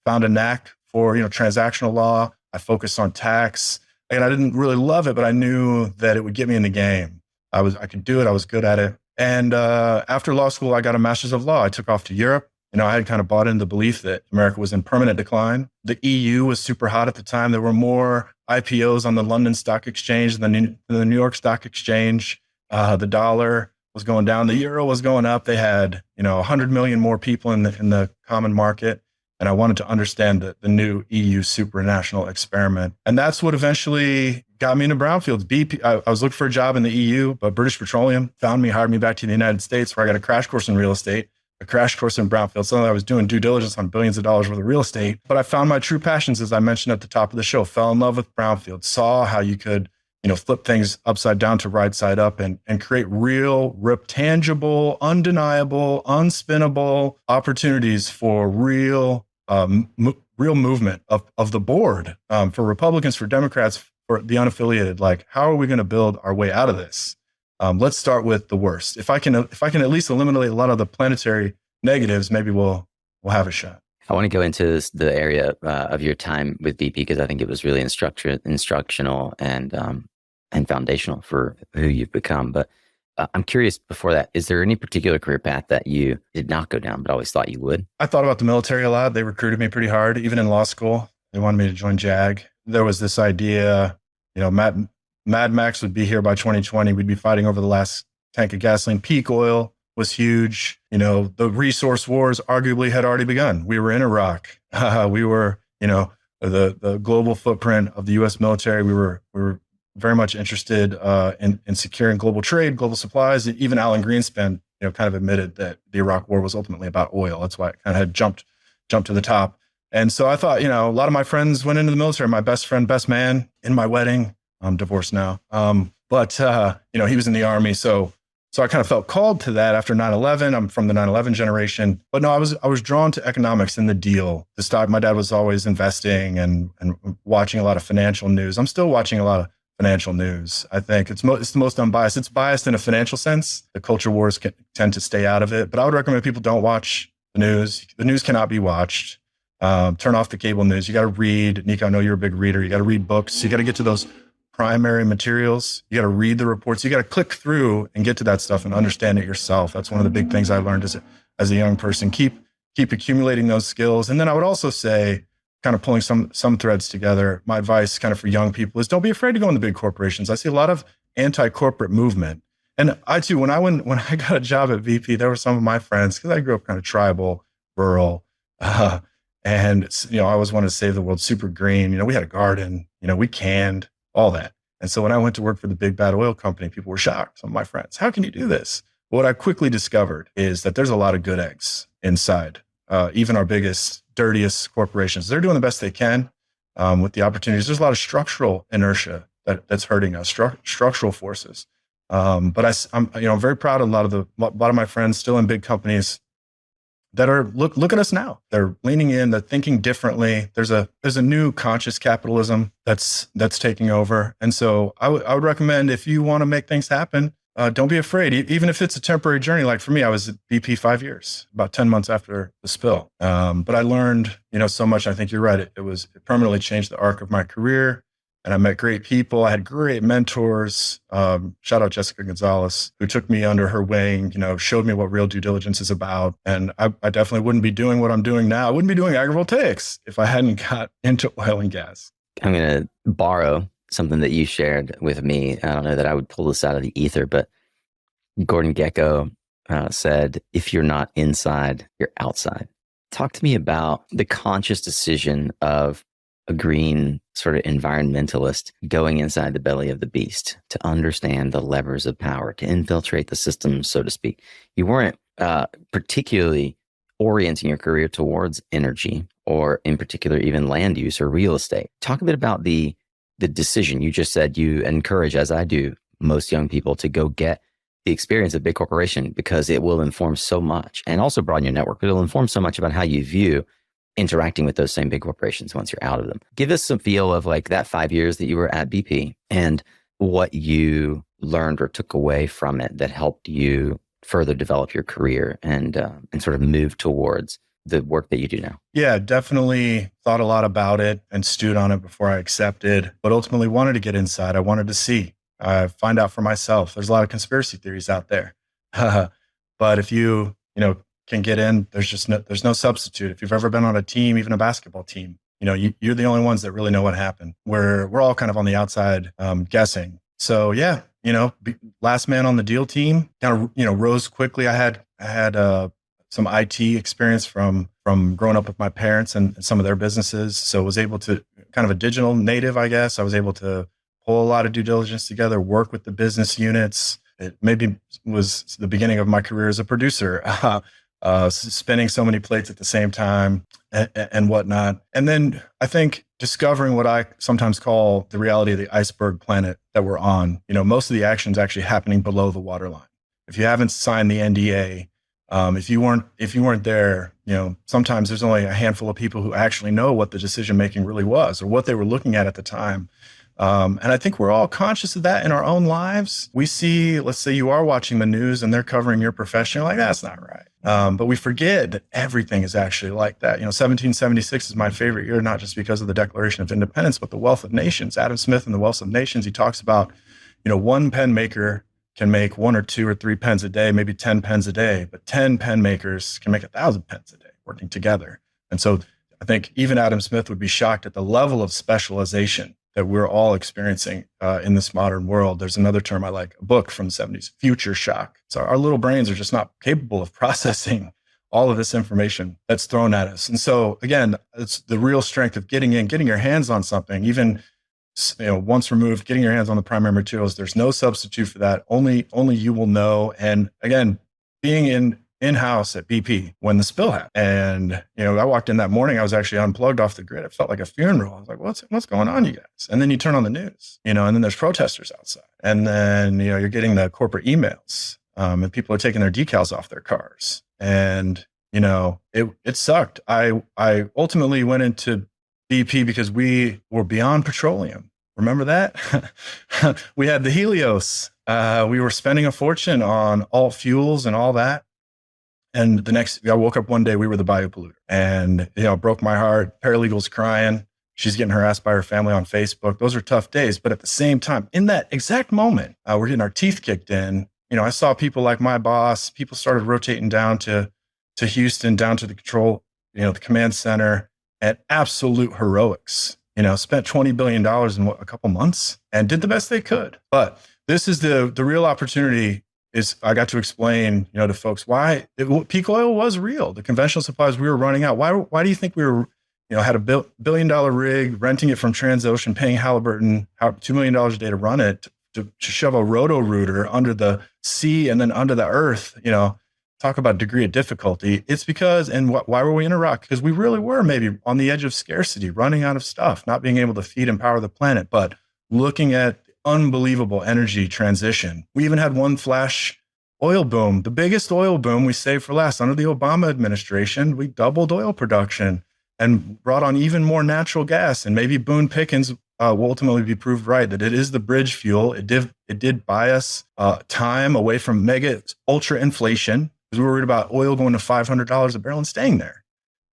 Speaker 3: found a knack for, transactional law. I focused on tax. And I didn't really love it, but I knew that it would get me in the game. I could do it. I was good at it. And after law school, I got a master's of law. I took off to Europe. I had kind of bought into the belief that America was in permanent decline. The EU was super hot at the time. There were more IPOs on the London Stock Exchange than the New York Stock Exchange. The dollar was going down. The euro was going up. They had, 100 million more people in the common market. And I wanted to understand the new EU supranational experiment. And that's what eventually got me into brownfields. BP, I was looking for a job in the EU, but British Petroleum found me, hired me back to the United States, where I got a crash course in real estate, a crash course in brownfields. So I was doing due diligence on billions of dollars worth of real estate. But I found my true passions, as I mentioned at the top of the show, fell in love with brownfields, saw how you could, flip things upside down to right side up and create real, tangible, undeniable, unspinnable opportunities for real movement of the board, for Republicans, for Democrats, for the unaffiliated. Like, how are we going to build our way out of this? Let's start with the worst. If I can at least eliminate a lot of the planetary negatives, maybe we'll have a shot.
Speaker 2: I want to go into the area of your time with BP, because I think it was really instructional and foundational for who you've become. But I'm curious, before that, is there any particular career path that you did not go down, but always thought you would?
Speaker 3: I thought about the military a lot. They recruited me pretty hard, even in law school. They wanted me to join JAG. There was this idea, Mad Max would be here by 2020. We'd be fighting over the last tank of gasoline. Peak oil was huge. The resource wars arguably had already begun. We were in Iraq. We were, the global footprint of the U.S. military. We were very much interested in securing global trade, global supplies. Even Alan Greenspan, kind of admitted that the Iraq War was ultimately about oil. That's why it kind of had jumped to the top. And so I thought, a lot of my friends went into the military. My best friend, best man in my wedding, I'm divorced now. But he was in the Army. So I kind of felt called to that after 9/11. I'm from the 9/11 generation. But no, I was drawn to economics and the deal. The stock. My dad was always investing and watching a lot of financial news. I'm still watching a lot of financial news. I think it's the most unbiased. It's biased in a financial sense. The culture wars tend to stay out of it. But I would recommend people don't watch the news. The news cannot be watched. Turn off the cable news. You got to read. Nico, I know you're a big reader. You got to read books. You got to get to those primary materials. You got to read the reports. You got to click through and get to that stuff and understand it yourself. That's one of the big things I learned as a young person. Keep accumulating those skills. And then I would also say, kind of pulling some threads together, my advice kind of for young people is don't be afraid to go into big corporations. I see a lot of anti-corporate movement. And I too, when I got a job at VP, there were some of my friends, because I grew up kind of tribal, rural, and I always wanted to save the world, super green. We had a garden, we canned, all that. And so when I went to work for the big bad oil company, people were shocked. Some of my friends, how can you do this? What I quickly discovered is that there's a lot of good eggs inside, even our biggest, dirtiest corporations. They're doing the best they can with the opportunities. There's a lot of structural inertia that's hurting us, structural forces. But I'm very proud of a lot of my friends still in big companies that are look at us now. They're leaning in, they're thinking differently. There's a new conscious capitalism that's taking over. And so I would recommend, if you want to make things happen, don't be afraid, even if it's a temporary journey. Like for me, I was at BP 5 years, about 10 months after the spill. But I learned, so much. I think you're right. It permanently changed the arc of my career. And I met great people. I had great mentors. Shout out Jessica Gonzalez, who took me under her wing, showed me what real due diligence is about. And I definitely wouldn't be doing what I'm doing now. I wouldn't be doing agrivoltaics if I hadn't got into oil and gas.
Speaker 2: I'm going to borrow something that you shared with me. I don't know that I would pull this out of the ether, but Gordon Gekko said, if you're not inside, you're outside. Talk to me about the conscious decision of a green sort of environmentalist going inside the belly of the beast to understand the levers of power, to infiltrate the system, so to speak. You weren't particularly orienting your career towards energy, or in particular, even land use or real estate. Talk a bit about the the decision. You just said you encourage, as I do, most young people to go get the experience of big corporation because it will inform so much, and also broaden your network. It'll inform so much about how you view interacting with those same big corporations once you're out of them. Give us some feel of like that 5 years that you were at BP and what you learned or took away from it that helped you further develop your career and sort of move towards the work that you do now.
Speaker 3: Yeah, definitely thought a lot about it and stewed on it before I accepted, but ultimately wanted to get inside. I wanted to see, find out for myself. There's a lot of conspiracy theories out there. But if you can get in, there's no substitute. If you've ever been on a team, even a basketball team, you're the only ones that really know what happened. We're all kind of on the outside guessing. So yeah, last man on the deal team kind of, rose quickly. I had some IT experience from growing up with my parents and some of their businesses. So was able to kind of a digital native, I guess. I was able to pull a lot of due diligence together, work with the business units. It maybe was the beginning of my career as a producer, spinning so many plates at the same time and whatnot. And then I think discovering what I sometimes call the reality of the iceberg planet that we're on. Most of the action is actually happening below the waterline. If you haven't signed the NDA, if you weren't there, sometimes there's only a handful of people who actually know what the decision making really was or what they were looking at the time. And I think we're all conscious of that in our own lives. We see, let's say you are watching the news and they're covering your profession, you're like, that's not right. But we forget that everything is actually like that. 1776 is my favorite year, not just because of the Declaration of Independence, but the wealth of nations. Adam Smith in The Wealth of Nations, he talks about, one pen maker can make 1 or 2 or 3 pens a day, maybe 10 pens a day, but 10 pen makers can make 1,000 pens a day working together. And so I think even Adam Smith would be shocked at the level of specialization that we're all experiencing in this modern world. There's another term I like, a book from the 70s, future shock. So our little brains are just not capable of processing all of this information that's thrown at us. And so again, it's the real strength of getting your hands on something, even once removed, getting your hands on the primary materials. There's no substitute for that. Only you will know. And again, being in-house at BP when the spill happened. And, I walked in that morning, I was actually unplugged off the grid. It felt like a funeral. I was like, what's going on, you guys? And then you turn on the news, and then there's protesters outside. And then, you're getting the corporate emails, and people are taking their decals off their cars. And, it sucked. I ultimately went into BP because we were beyond petroleum. Remember that? We had the Helios. We were spending a fortune on alt fuels and all that. And I woke up one day, we were the biopolluter, and, it broke my heart. Paralegal's crying. She's getting harassed by her family on Facebook. Those are tough days. But at the same time, in that exact moment, we're getting our teeth kicked in. I saw people like my boss, people started rotating down to Houston, down to the control, the command center at absolute heroics, spent $20 billion in a couple months and did the best they could. But this is the real opportunity. Is I got to explain, to folks why peak oil was real. The conventional supplies we were running out. Why do you think we were, had a $1 billion rig, renting it from Transocean, paying Halliburton $2 million a day to run it, to shove a roto-rooter under the sea and then under the earth, talk about degree of difficulty. It's because, and why were we in Iraq? Because we really were maybe on the edge of scarcity, running out of stuff, not being able to feed and power the planet, but looking at unbelievable energy transition. We even had one flash oil boom, the biggest oil boom we saved for last. Under the Obama administration, we doubled oil production and brought on even more natural gas. And maybe Boone Pickens will ultimately be proved right that it is the bridge fuel. It did buy us time away from mega ultra inflation, because we were worried about oil going to $500 a barrel and staying there.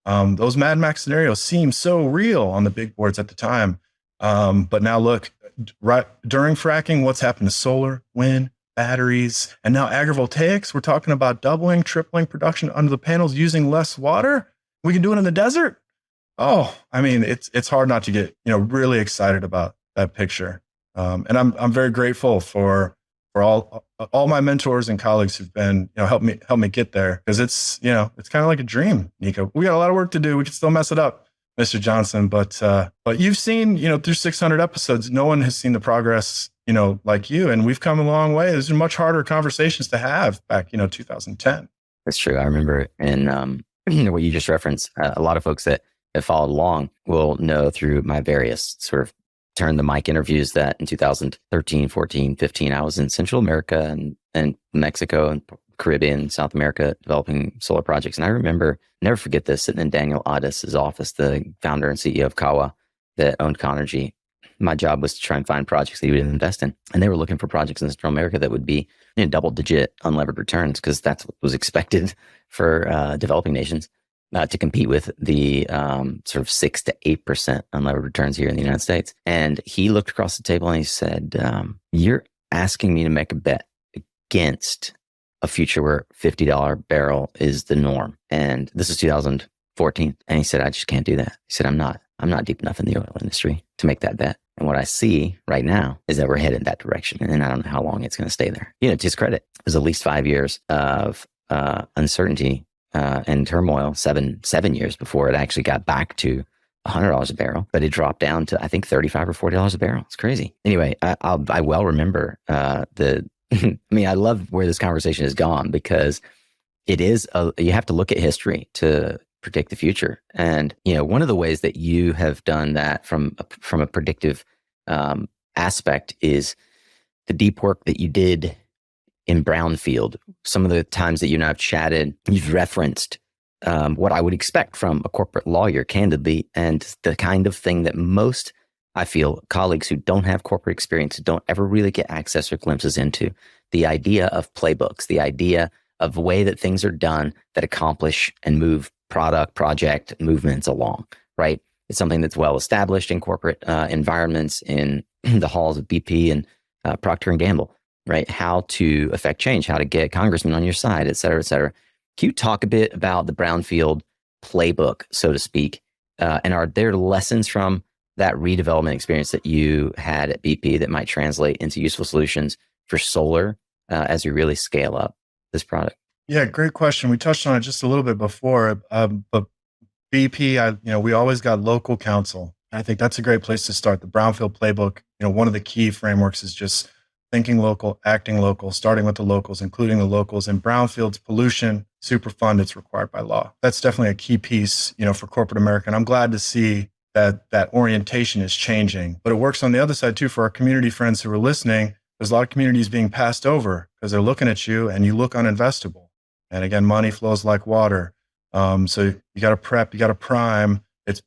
Speaker 3: Those Mad Max scenarios seemed so real on the big boards at the time. But now look, right during fracking, what's happened to solar, wind, batteries, and now agrivoltaics? We're talking about doubling, tripling production under the panels using less water. We can do it in the desert. Oh, I mean, it's hard not to get, really excited about that picture. And I'm very grateful for all my mentors and colleagues who've been, help me get there, because it's kind of like a dream, Nico. We got a lot of work to do. We can still mess it up, Mr. Johnson, but you've seen, through 600 episodes, no one has seen the progress, like you, and we've come a long way. These are much harder conversations to have back, 2010.
Speaker 2: That's true. I remember in what you just referenced, a lot of folks that have followed along will know through my various sort of turned the mic interviews that in 2013, 14, 15, I was in Central America and Mexico and Caribbean, South America, developing solar projects. And I remember, never forget this, sitting in Daniel Addis's office, the founder and CEO of Kawa that owned Conergy. My job was to try and find projects that he would invest in. And they were looking for projects in Central America that would be double-digit unlevered returns, because that's what was expected for developing nations to compete with the sort of 6 to 8% unlevered returns here in the United States. And he looked across the table and he said, you're asking me to make a bet against a future where $50 barrel is the norm. And this is 2014. And he said, I just can't do that. He said, I'm not deep enough in the oil industry to make that bet. And what I see right now is that we're headed that direction. And I don't know how long it's going to stay there. To his credit, it was at least 5 years of uncertainty and turmoil, seven years before it actually got back to $100 a barrel. But it dropped down to, I think, $35 or $40 a barrel. It's crazy. Anyway, I well remember I love where this conversation has gone, because it is, you have to look at history to predict the future. And, one of the ways that you have done that from a predictive aspect is the deep work that you did in brownfield. Some of the times that you and I have chatted, you've referenced what I would expect from a corporate lawyer, candidly, and the kind of thing that most, I feel, colleagues who don't have corporate experience, don't ever really get access or glimpses into, the idea of playbooks, the idea of the way that things are done that accomplish and move project movements along, right? It's something that's well established in corporate environments, in the halls of BP and Procter & Gamble, right? How to affect change, how to get congressmen on your side, et cetera, et cetera. Can you talk a bit about the brownfield playbook, so to speak? And are there lessons from that redevelopment experience that you had at BP that might translate into useful solutions for solar as you really scale up this product?
Speaker 3: Yeah, great question. We touched on it just a little bit before, but BP, we always got local counsel. I think that's a great place to start. The brownfield playbook, one of the key frameworks is just thinking local, acting local, starting with the locals, including the locals. In brownfields, pollution, Superfund, it's required by law. That's definitely a key piece, for corporate America. And I'm glad to see that orientation is changing. But it works on the other side too for our community friends who are listening. There's a lot of communities being passed over because they're looking at you and you look uninvestable. And again, money flows like water. So you got to prep, you got to prime. It's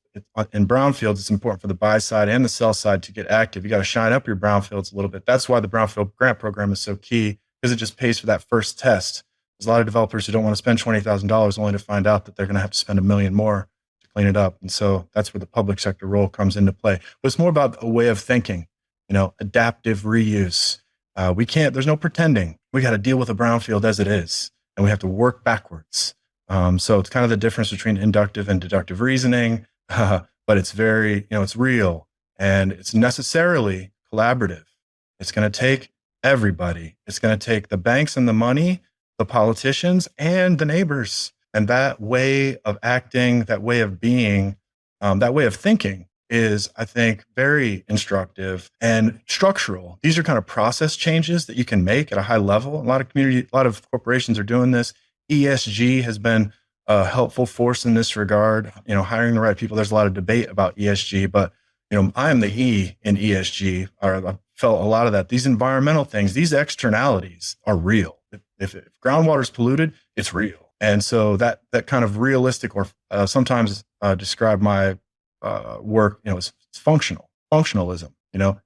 Speaker 3: in brownfields, it's important for the buy side and the sell side to get active. You got to shine up your brownfields a little bit. That's why the brownfield grant program is so key, because it just pays for that first test. There's a lot of developers who don't want to spend $20,000 only to find out that they're going to have to spend $1 million more to clean it up. And so that's where the public sector role comes into play. But it's more about a way of thinking, adaptive reuse. There's no pretending. We got to deal with a brownfield as it is, and we have to work backwards. So it's kind of the difference between inductive and deductive reasoning, but it's very, it's real, and it's necessarily collaborative. It's going to take everybody. It's going to take the banks and the money, the politicians and the neighbors. And that way of acting, that way of being, that way of thinking is, I think, very instructive and structural. These are kind of process changes that you can make at a high level. A lot of corporations are doing this. ESG has been a helpful force in this regard. Hiring the right people. There's a lot of debate about ESG, but I am the E in ESG. Or I felt a lot of that. These environmental things, these externalities are real. If groundwater is polluted, it's real. And so that kind of realistic, or sometimes describe my work, it's functionalism.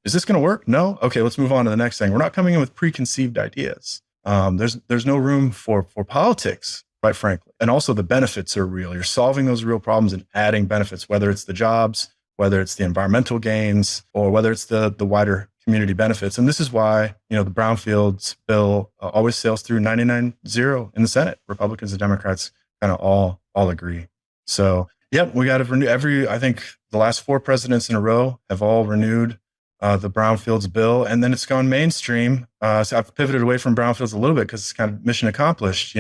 Speaker 3: Is this going to work? No. Okay, let's move on to the next thing. We're not coming in with preconceived ideas. There's no room for politics, quite frankly. And also the benefits are real. You're solving those real problems and adding benefits, whether it's the jobs, whether it's the environmental gains, or whether it's the wider community benefits. And this is why, the brownfields bill always sails through 99-0 in the Senate. Republicans and Democrats kind of all agree. So, yep, we got to renew I think the last 4 presidents in a row have all renewed the brownfields bill, and then it's gone mainstream. So I've pivoted away from brownfields a little bit because it's kind of mission accomplished.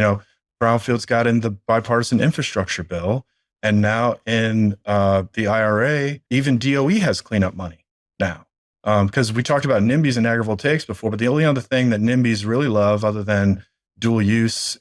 Speaker 3: Brownfields got in the bipartisan infrastructure bill, and now in the IRA, even DOE has cleanup money now. Because we talked about NIMBYs and agrivoltaics before, but the only other thing that NIMBYs really love, other than dual use,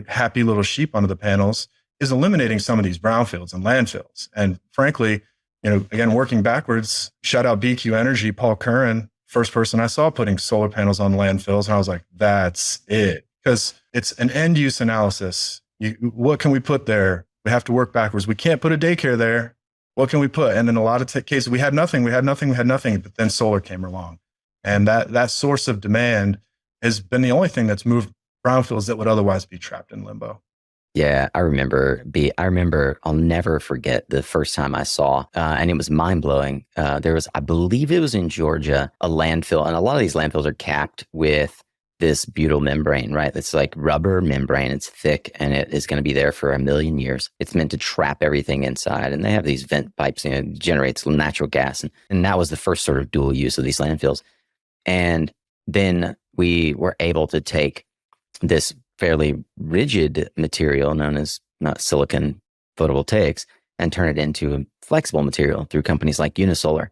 Speaker 3: happy little sheep under the panels, is eliminating some of these brownfields and landfills. And frankly, again, working backwards, shout out BQ Energy, Paul Curran, first person I saw putting solar panels on landfills. And I was like, that's it. Because it's an end use analysis. What can we put there? We have to work backwards. We can't put a daycare there. What can we put? And in a lot of cases, we had nothing. But then solar came along. And that source of demand has been the only thing that's moved brownfields that would otherwise be trapped in limbo.
Speaker 2: Yeah, I remember. I'll never forget the first time I saw, and it was mind blowing. There was, I believe it was in Georgia, a landfill, and a lot of these landfills are capped with this butyl membrane, right? It's like rubber membrane. It's thick, and it is going to be there for 1,000,000 years. It's meant to trap everything inside, and they have these vent pipes, it generates natural gas, and that was the first sort of dual use of these landfills. And then we were able to take this fairly rigid material known as silicon photovoltaics and turn it into a flexible material through companies like Unisolar.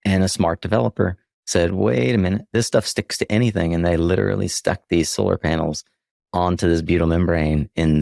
Speaker 2: And a smart developer said, wait a minute, this stuff sticks to anything. And they literally stuck these solar panels onto this butyl membrane in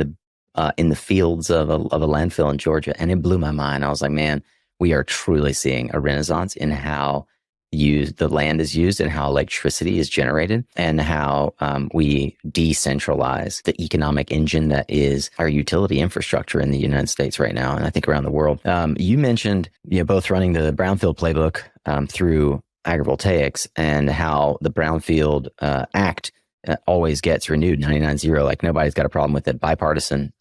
Speaker 2: the fields of a landfill in Georgia. And it blew my mind. I was like, man, we are truly seeing a renaissance in how the land is used and how electricity is generated, and how we decentralize the economic engine that is our utility infrastructure in the United States right now, and I think around the world. You mentioned both running the brownfield playbook through agrivoltaics, and how the Brownfield Act always gets renewed 99-0, like nobody's got a problem with it, bipartisan.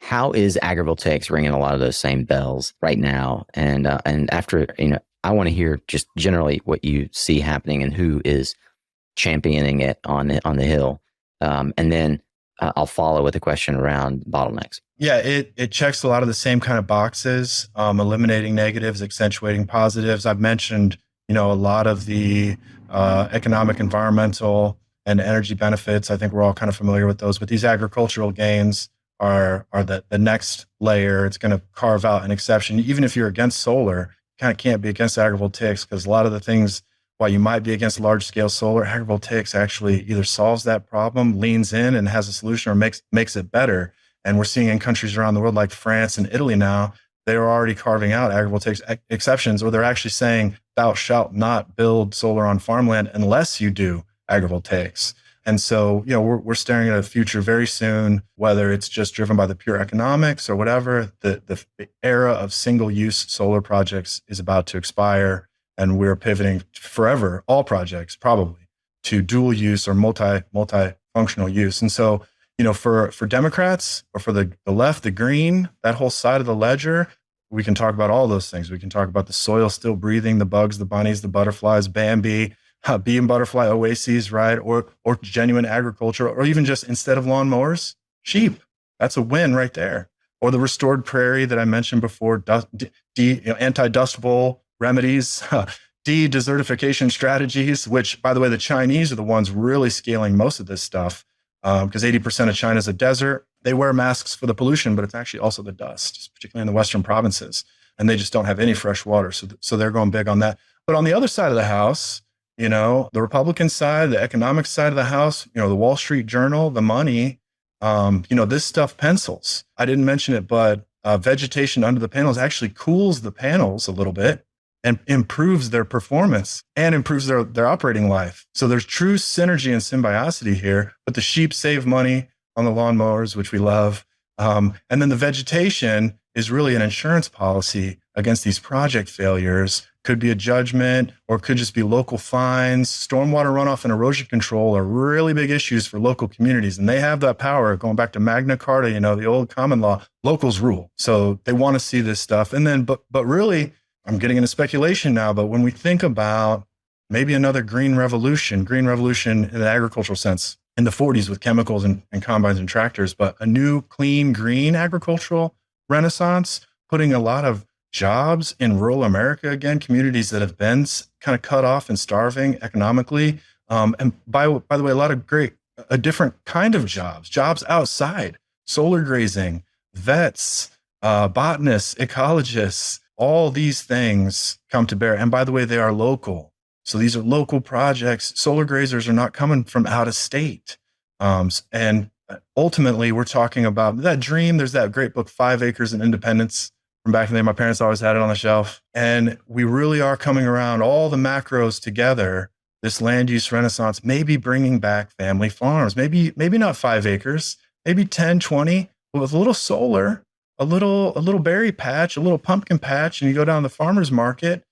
Speaker 2: How is agrivoltaics ringing a lot of those same bells right now? And after, I want to hear just generally what you see happening and who is championing it on the Hill. And then I'll follow with a question around bottlenecks.
Speaker 3: Yeah, it checks a lot of the same kind of boxes, eliminating negatives, accentuating positives. I've mentioned, a lot of the economic, environmental, and energy benefits. I think we're all kind of familiar with those, but these agricultural gains are the next layer. It's going to carve out an exception. Even if you're against solar, kind of can't be against agrivoltaics, because a lot of the things, while you might be against large scale solar, agrivoltaics actually either solves that problem, leans in and has a solution, or makes it better. And we're seeing in countries around the world like France and Italy now, they're already carving out agrivoltaics exceptions, or they're actually saying, thou shalt not build solar on farmland unless you do agrivoltaics. And so, we're staring at a future very soon, whether it's just driven by the pure economics or whatever. The era of single-use solar projects is about to expire, and we're pivoting forever, all projects probably, to dual use or multi-functional use. And so, for Democrats or for the left, the green, that whole side of the ledger, we can talk about all those things. We can talk about the soil still breathing, the bugs, the bunnies, the butterflies, Bambi, bee and butterfly oases, right? Or genuine agriculture, or even just, instead of lawnmowers, sheep. That's a win right there. Or the restored prairie that I mentioned before, anti-dust bowl remedies, de-desertification strategies, which, by the way, the Chinese are the ones really scaling most of this stuff, because 80% of China is a desert. They wear masks for the pollution, but it's actually also the dust, particularly in the Western provinces. And they just don't have any fresh water. So they're going big on that. But on the other side of the house, the Republican side, the economic side of the house, the Wall Street Journal, the money, this stuff pencils. I didn't mention it, but vegetation under the panels actually cools the panels a little bit and improves their performance and improves their operating life. So there's true synergy and symbiosity here, but the sheep save money on the lawnmowers, which we love. And then the vegetation is really an insurance policy against these project failures. Could be a judgment, or could just be local fines. Stormwater runoff and erosion control are really big issues for local communities, and they have that power. Going back to Magna Carta, the old common law, locals rule. So they want to see this stuff. And then, but really, I'm getting into speculation now, but when we think about maybe another green revolution in the agricultural sense, in the 40s with chemicals and combines and tractors, but a new, clean, green agricultural renaissance, putting a lot of jobs in rural America again, communities that have been kind of cut off and starving economically. And by the way, a different kind of jobs outside, solar grazing, vets, botanists, ecologists, all these things come to bear. And by the way, they are local. So these are local projects. Solar grazers are not coming from out of state. And ultimately, we're talking about that dream. There's that great book, 5 Acres in Independence, from back in the day. My parents always had it on the shelf. And we really are coming around all the macros together, this land use renaissance, maybe bringing back family farms, maybe not 5 acres, maybe 10, 20, but with a little solar, a little berry patch, a little pumpkin patch, and you go down to the farmer's market,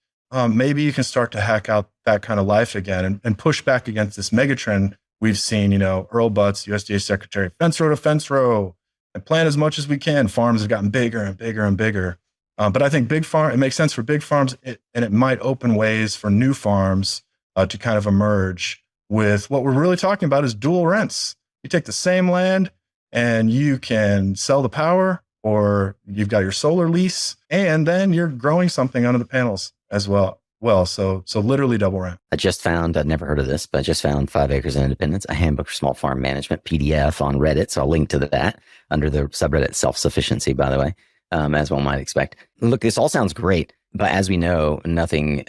Speaker 3: maybe you can start to hack out that kind of life again and push back against this megatrend we've seen. Earl Butz, USDA secretary, fence row to fence row, and plant as much as we can. Farms have gotten bigger and bigger and bigger. But I think it makes sense for big farms, and it might open ways for new farms to kind of emerge with what we're really talking about is dual rents. You take the same land and you can sell the power, or you've got your solar lease, and then you're growing something under the panels as well. So literally double rent.
Speaker 2: I'd never heard of this, but I just found 5 Acres of Independence, a handbook for small farm management PDF on Reddit. So I'll link to that under the subreddit self-sufficiency, by the way, as one might expect. Look, this all sounds great, but as we know, nothing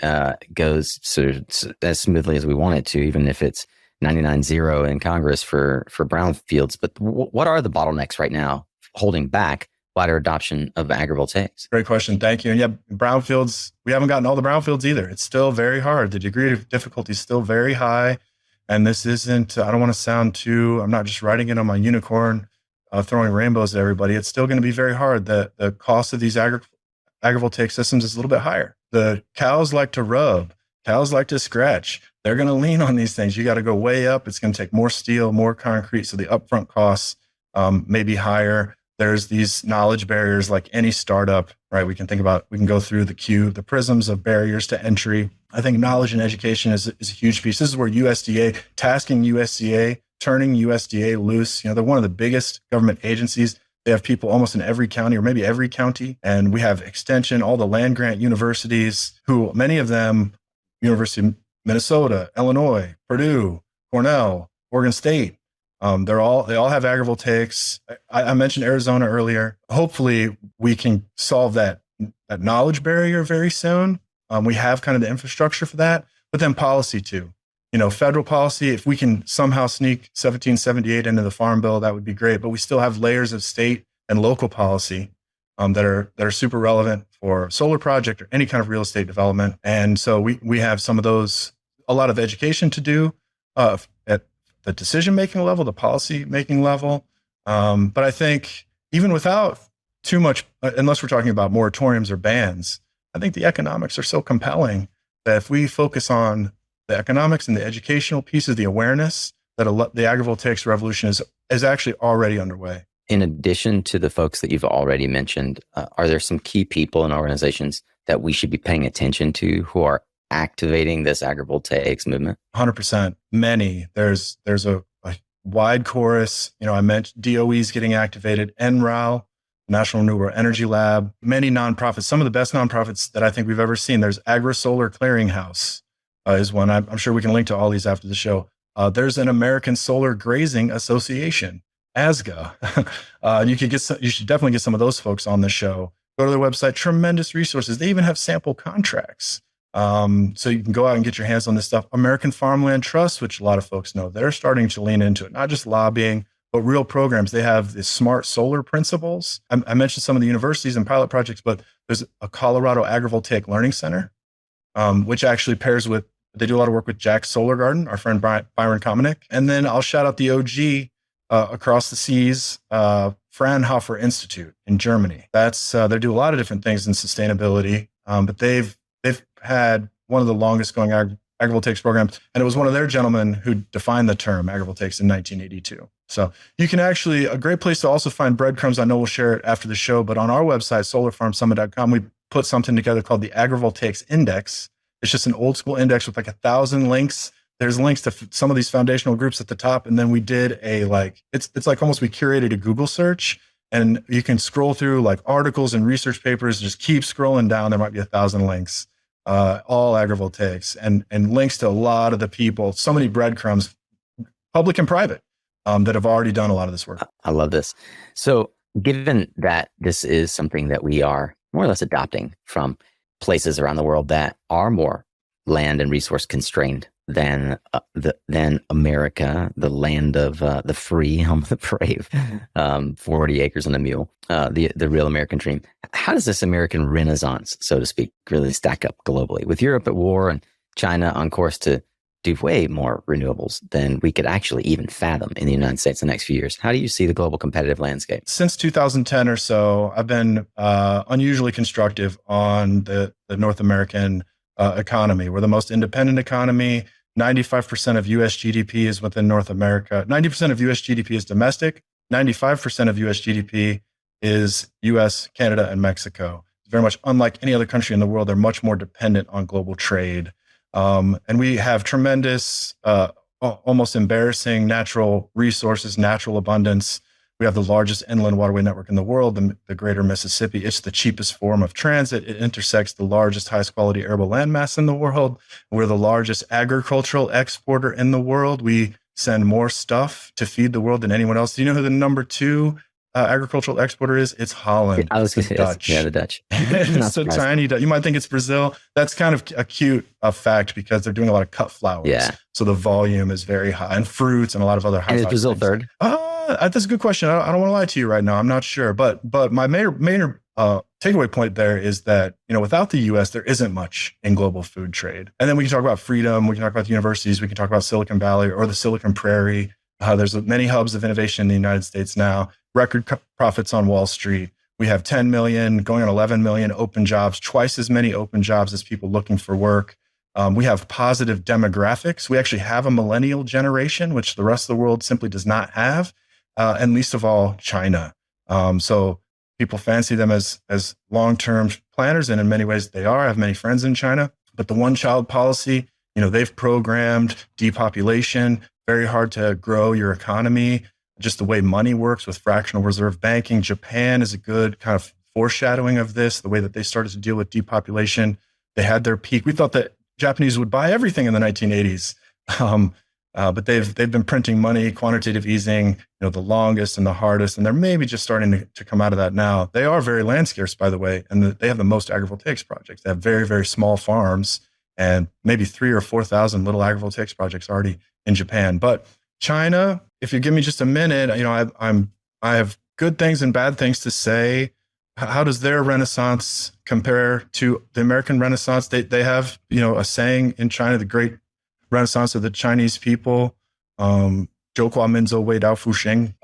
Speaker 2: goes sort of as smoothly as we want it to, even if it's 99-0 in Congress for brownfields. But what are the bottlenecks right now holding back wider adoption of agrivoltaics?
Speaker 3: Great question. Thank you. And yeah, brownfields, we haven't gotten all the brownfields either. It's still very hard. The degree of difficulty is still very high. And this isn't, I don't want to sound I'm not just writing it on my unicorn, throwing rainbows at everybody. It's still going to be very hard. The cost of these agrivoltaic systems is a little bit higher. The cows like to rub, cows like to scratch. They're going to lean on these things. You got to go way up. It's going to take more steel, more concrete. So the upfront costs may be higher. There's these knowledge barriers like any startup, right? We can go through the prisms of barriers to entry. I think knowledge and education is a huge piece. This is where tasking USDA, turning USDA loose. They're one of the biggest government agencies. They have people almost in every county, or maybe every county. And we have extension, all the land grant universities, who many of them, University of Minnesota, Illinois, Purdue, Cornell, Oregon State, they all have agrivoltaics. I mentioned Arizona earlier. Hopefully we can solve that knowledge barrier very soon. We have kind of the infrastructure for that, but then policy too. Federal policy, if we can somehow sneak 1778 into the Farm Bill, that would be great. But we still have layers of state and local policy that are super relevant for solar project or any kind of real estate development. And so we have some of those, a lot of education to do at the decision-making level, the policy-making level. But I think even without too much, unless we're talking about moratoriums or bans, I think the economics are so compelling that if we focus on the economics and the educational pieces, the awareness, that the agrivoltaics revolution is actually already underway.
Speaker 2: In addition to the folks that you've already mentioned, are there some key people and organizations that we should be paying attention to who are activating this agrivoltaics movement?
Speaker 3: 100%. Many. There's a wide chorus. I mentioned DOE's getting activated, NREL, National Renewable Energy Lab, many nonprofits, some of the best nonprofits that I think we've ever seen. There's Agri-Solar Clearinghouse is one. I'm sure we can link to all these after the show. There's an American Solar Grazing Association, ASGA. You should definitely get some of those folks on the show. Go to their website, tremendous resources. They even have sample contracts. So you can go out and get your hands on this stuff. American Farmland Trust, which a lot of folks know, they're starting to lean into it, not just lobbying, but real programs. They have the smart solar principles. I mentioned some of the universities and pilot projects, but there's a Colorado Agrivoltaic Learning Center, which actually pairs with, they do a lot of work with Jack's Solar Garden, our friend Byron Komenick. And then I'll shout out the OG across the seas, Fraunhofer Institute in Germany. They do a lot of different things in sustainability, but they've had one of the longest going agrivoltaics programs. And it was one of their gentlemen who defined the term agrivoltaics in 1982. So you can actually, a great place to also find breadcrumbs. I know we'll share it after the show, but on our website, solarfarmsummit.com, we put something together called the Agrivoltaics Index. It's just an old school index with like 1,000 links. There's links to some of these foundational groups at the top. And then we did it's like almost we curated a Google search, and you can scroll through like articles and research papers, just keep scrolling down. There might be 1,000 links, all agrivoltaics and links to a lot of the people, so many breadcrumbs, public and private, that have already done a lot of this work.
Speaker 2: I love this. So given that this is something that we are more or less adopting from places around the world that are more land and resource constrained than America, the land of the free, home of the brave, 40 acres and a mule, the real American dream. How does this American renaissance, so to speak, really stack up globally? With Europe at war and China on course to do way more renewables than we could actually even fathom in the United States in the next few years. How do you see the global competitive landscape?
Speaker 3: Since 2010 or so, I've been unusually constructive on the North American economy. We're the most independent economy. 95% of US GDP is within North America. 90% of US GDP is domestic. 95% of US GDP is US, Canada, and Mexico. Very much unlike any other country in the world, they're much more dependent on global trade. And we have tremendous, almost embarrassing natural resources, natural abundance. We have the largest inland waterway network in the world, the greater Mississippi. It's the cheapest form of transit. It intersects the largest, highest quality arable landmass in the world. We're the largest agricultural exporter in the world. We send more stuff to feed the world than anyone else. Do you know who the number 2 agricultural exporter is? It's Holland.
Speaker 2: I was going to say
Speaker 3: Dutch.
Speaker 2: Yeah, the Dutch.
Speaker 3: It's so tiny. You might think it's Brazil. That's kind of a cute fact because they're doing a lot of cut flowers.
Speaker 2: Yeah.
Speaker 3: So the volume is very high, and fruits and a lot of other high.
Speaker 2: And is Brazil
Speaker 3: things.
Speaker 2: third?
Speaker 3: That's a good question. I don't want to lie to you right now. I'm not sure. But my major takeaway point there is that, without the U.S., there isn't much in global food trade. And then we can talk about freedom. We can talk about the universities. We can talk about Silicon Valley or the Silicon Prairie. There's many hubs of innovation in the United States now. Record profits on Wall Street. We have 10 million, going on 11 million open jobs, twice as many open jobs as people looking for work. We have positive demographics. We actually have a millennial generation, which the rest of the world simply does not have, and least of all, China. So people fancy them as long-term planners, and in many ways they are. I have many friends in China. But the one-child policy, they've programmed depopulation, very hard to grow your economy. Just the way money works with fractional reserve banking. Japan is a good kind of foreshadowing of this, the way that they started to deal with depopulation. They had their peak. We thought that Japanese would buy everything in the 1980s, but they've been printing money, quantitative easing, the longest and the hardest, and they're maybe just starting to come out of that now. They are very land scarce, by the way, and they have the most agrivoltaics projects. They have very, very small farms and maybe 3,000 or 4,000 little agrivoltaics projects already in Japan. But China, if you give me just a minute, I have good things and bad things to say. How does their Renaissance compare to the American Renaissance? They have, a saying in China, the great Renaissance of the Chinese people, Zhou Hua Minzhou Wei Dao Fu Xing.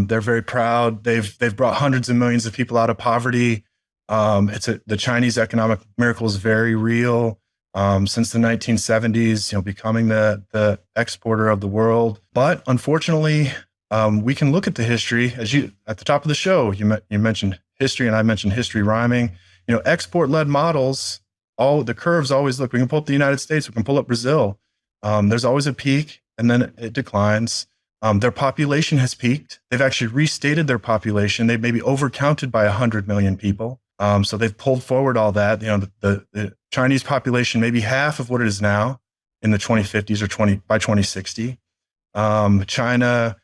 Speaker 3: They're very proud. They've brought hundreds of millions of people out of poverty. The Chinese economic miracle is very real. Since the 1970s, becoming the exporter of the world. But unfortunately, we can look at the history as at the top of the show. You mentioned history, and I mentioned history rhyming. Export-led models. All the curves always look. We can pull up the United States. We can pull up Brazil. There's always a peak, and then it declines. Their population has peaked. They've actually restated their population. They may be overcounted by 100 million people. So they've pulled forward all that. The Chinese population may be half of what it is now in the 2050s or by 2060. China,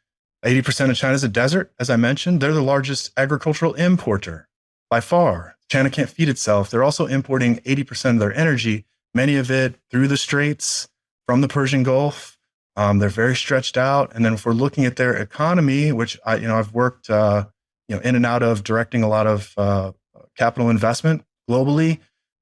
Speaker 3: 80% of China is a desert, as I mentioned. They're the largest agricultural importer by far. China can't feed itself. They're also importing 80% of their energy, many of it through the straits from the Persian Gulf. They're very stretched out. And then if we're looking at their economy, which I've worked in and out of directing a lot of capital investment globally,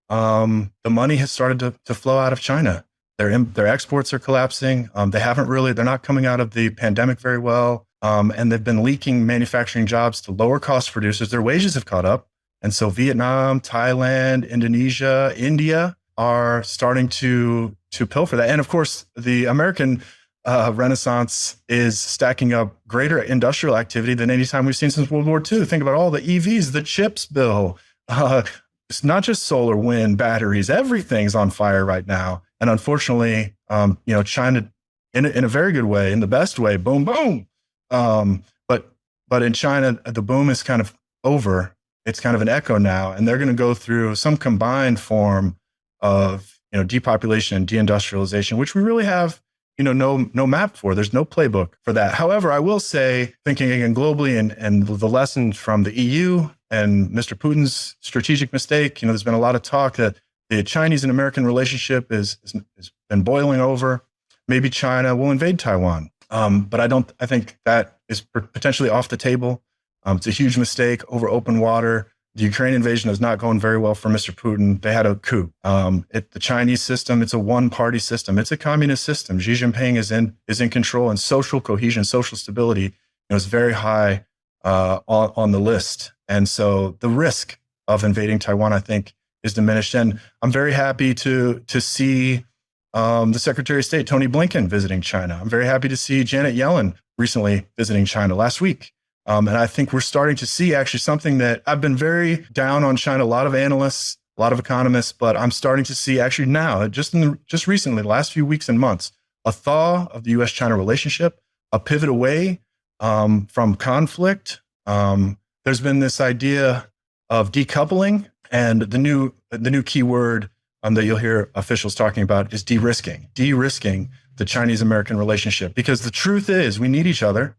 Speaker 3: the money has started to flow out of China. Their exports are collapsing. They're not coming out of the pandemic very well. And they've been leaking manufacturing jobs to lower cost producers. Their wages have caught up. And so Vietnam, Thailand, Indonesia, India are starting to pilfer that. And of course, the American Renaissance is stacking up greater industrial activity than any time we've seen since World War II. Think about all the EVs, the chips bill. It's not just solar, wind, batteries. Everything's on fire right now. And unfortunately, China, in a very good way, in the best way, boom, boom. But in China, the boom is kind of over. It's kind of an echo now, and they're going to go through some combined form of depopulation and deindustrialization, which we really have no map for. There's no playbook for that. However, I will say, thinking again globally and the lessons from the EU and Mr. Putin's strategic mistake, there's been a lot of talk that the Chinese and American relationship is been boiling over. Maybe China will invade Taiwan. But I think that is potentially off the table. It's a huge mistake over open water. The Ukraine invasion is not going very well for Mr. Putin. They had a coup. The Chinese system, it's a one-party system. It's a communist system. Xi Jinping is in control, and social cohesion, social stability, is very high on the list. And so the risk of invading Taiwan, I think, is diminished. And I'm very happy to see the Secretary of State, Tony Blinken, visiting China. I'm very happy to see Janet Yellen recently visiting China last week. And I think we're starting to see actually something that I've been very down on China. A lot of analysts, a lot of economists, but I'm starting to see actually now, just recently, the last few weeks and months, a thaw of the U.S.-China relationship, a pivot away from conflict. There's been this idea of decoupling, and the new key word that you'll hear officials talking about is de-risking the Chinese-American relationship. Because the truth is, we need each other.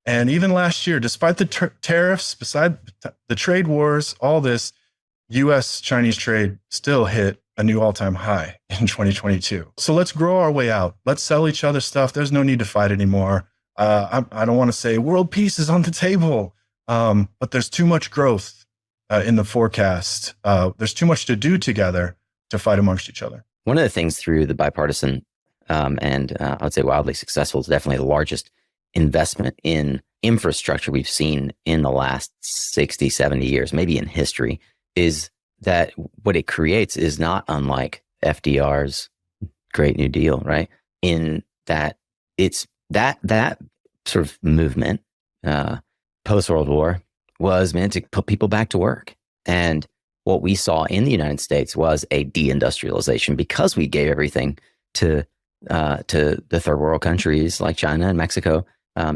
Speaker 3: And even last year, despite the tariffs, beside the trade wars, all this, U.S.-Chinese trade still hit a new all-time high in 2022. So let's grow our way out. Let's sell each other stuff. There's no need to fight anymore. I don't want to say world peace is on the table, but there's too much growth in the forecast. There's too much to do together to fight amongst each other.
Speaker 2: One of the things through the bipartisan and I would say wildly successful, is definitely the largest investment in infrastructure we've seen in the last 60, 70 years, maybe in history, is that what it creates is not unlike FDR's Great New Deal, right? In that it's that sort of movement post-World War was meant to put people back to work. And what we saw in the United States was a deindustrialization because we gave everything to the third world countries like China and Mexico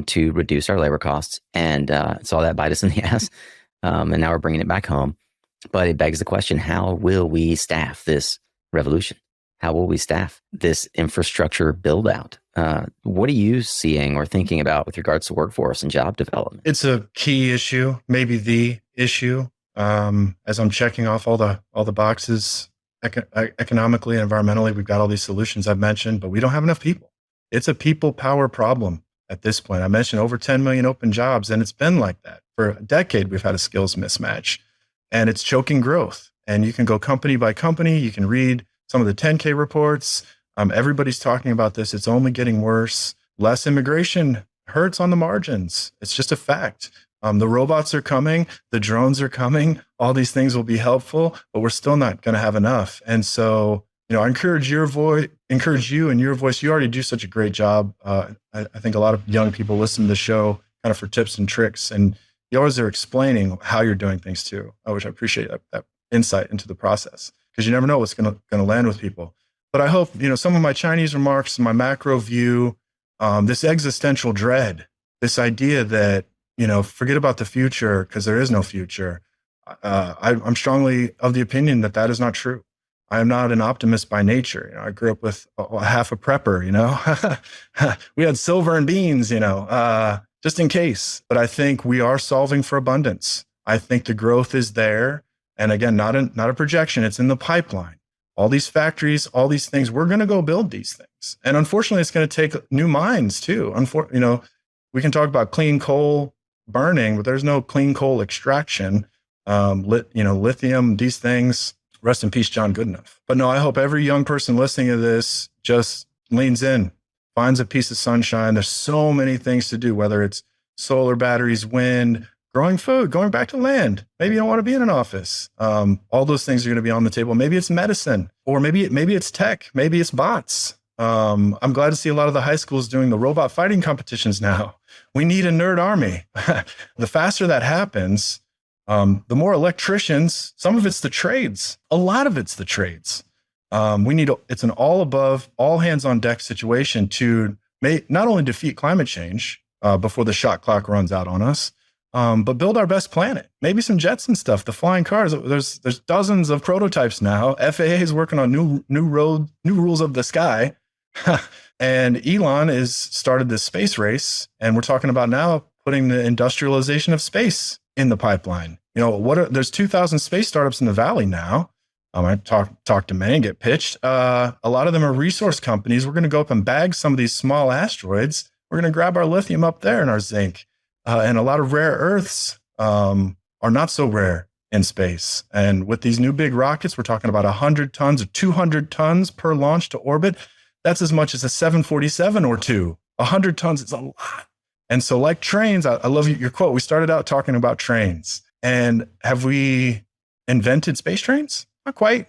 Speaker 2: to reduce our labor costs, and saw that bite us in the ass. And now we're bringing it back home. But it begs the question, how will we staff this revolution? How will we staff this infrastructure build out? What are you seeing or thinking about with regards to workforce and job development?
Speaker 3: It's a key issue, maybe the issue. As I'm checking off all the boxes economically and environmentally, we've got all these solutions I've mentioned, but we don't have enough people. It's a people power problem at this point. I mentioned over 10 million open jobs, and it's been like that for a decade. We've had a skills mismatch, and it's choking growth. And you can go company by company. You can read some of the 10K reports. Everybody's talking about this. It's only getting worse. Less immigration hurts on the margins. It's just a fact. The robots are coming. The drones are coming. All these things will be helpful, but we're still not going to have enough. And so, I encourage you and your voice. You already do such a great job. I think a lot of young people listen to the show kind of for tips and tricks, and you always are explaining how you're doing things too, which I appreciate that insight into the process, because you never know what's going to land with people. But I hope, some of my Chinese remarks, my macro view, this existential dread, this idea that, forget about the future because there is no future. I'm strongly of the opinion that is not true. I am not an optimist by nature. I grew up with half a prepper, we had silver and beans, just in case. But I think we are solving for abundance. I think the growth is there. And again, not a projection. It's in the pipeline. All these factories, all these things, we're going to go build these things. And unfortunately, it's going to take new mines too. We can talk about clean coal burning, but there's no clean coal extraction. Lithium, these things. Rest in peace, John Goodenough. But no, I hope every young person listening to this just leans in, finds a piece of sunshine. There's so many things to do, whether it's solar batteries, wind, growing food, going back to land. Maybe you don't want to be in an office. All those things are going to be on the table. Maybe it's medicine, or maybe it's tech. Maybe it's bots. I'm glad to see a lot of the high schools doing the robot fighting competitions now. We need a nerd army. The faster that happens, the more electricians. Some of it's the trades. A lot of it's the trades. It's an all above, all hands on deck situation to not only defeat climate change before the shot clock runs out on us, but build our best planet. Maybe some Jetson stuff, the flying cars. There's dozens of prototypes now. FAA is working on new rules of the sky. And Elon has started this space race, and we're talking about now putting the industrialization of space in the pipeline. There's 2,000 space startups in the Valley now. I talk to many and get pitched. A lot of them are resource companies. We're going to go up and bag some of these small asteroids. We're going to grab our lithium up there and our zinc. And a lot of rare earths are not so rare in space. And with these new big rockets, we're talking about 100 tons or 200 tons per launch to orbit. That's as much as a 747 or two. 100 tons is a lot. And so like trains, I love your quote. We started out talking about trains. And have we invented space trains? Not quite.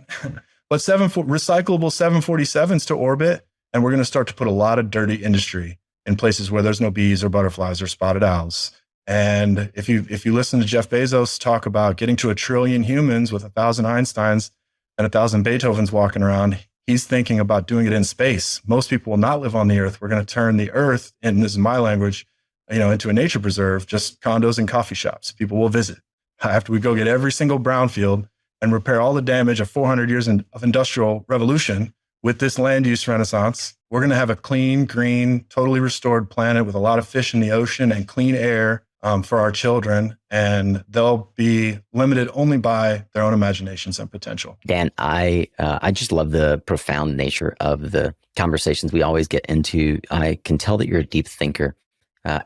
Speaker 3: But recyclable 747s to orbit. And we're going to start to put a lot of dirty industry in places where there's no bees or butterflies or spotted owls. And if you listen to Jeff Bezos talk about getting to 1 trillion humans with 1,000 Einsteins and 1,000 Beethovens walking around, he's thinking about doing it in space. Most people will not live on the Earth. We're going to turn the Earth, and this is my language, into a nature preserve, just condos and coffee shops. People will visit. After we go get every single brownfield and repair all the damage of 400 years of industrial revolution with this land use renaissance, we're going to have a clean, green, totally restored planet with a lot of fish in the ocean and clean air for our children. And they'll be limited only by their own imaginations and potential.
Speaker 2: Dan, I just love the profound nature of the conversations we always get into. I can tell that you're a deep thinker.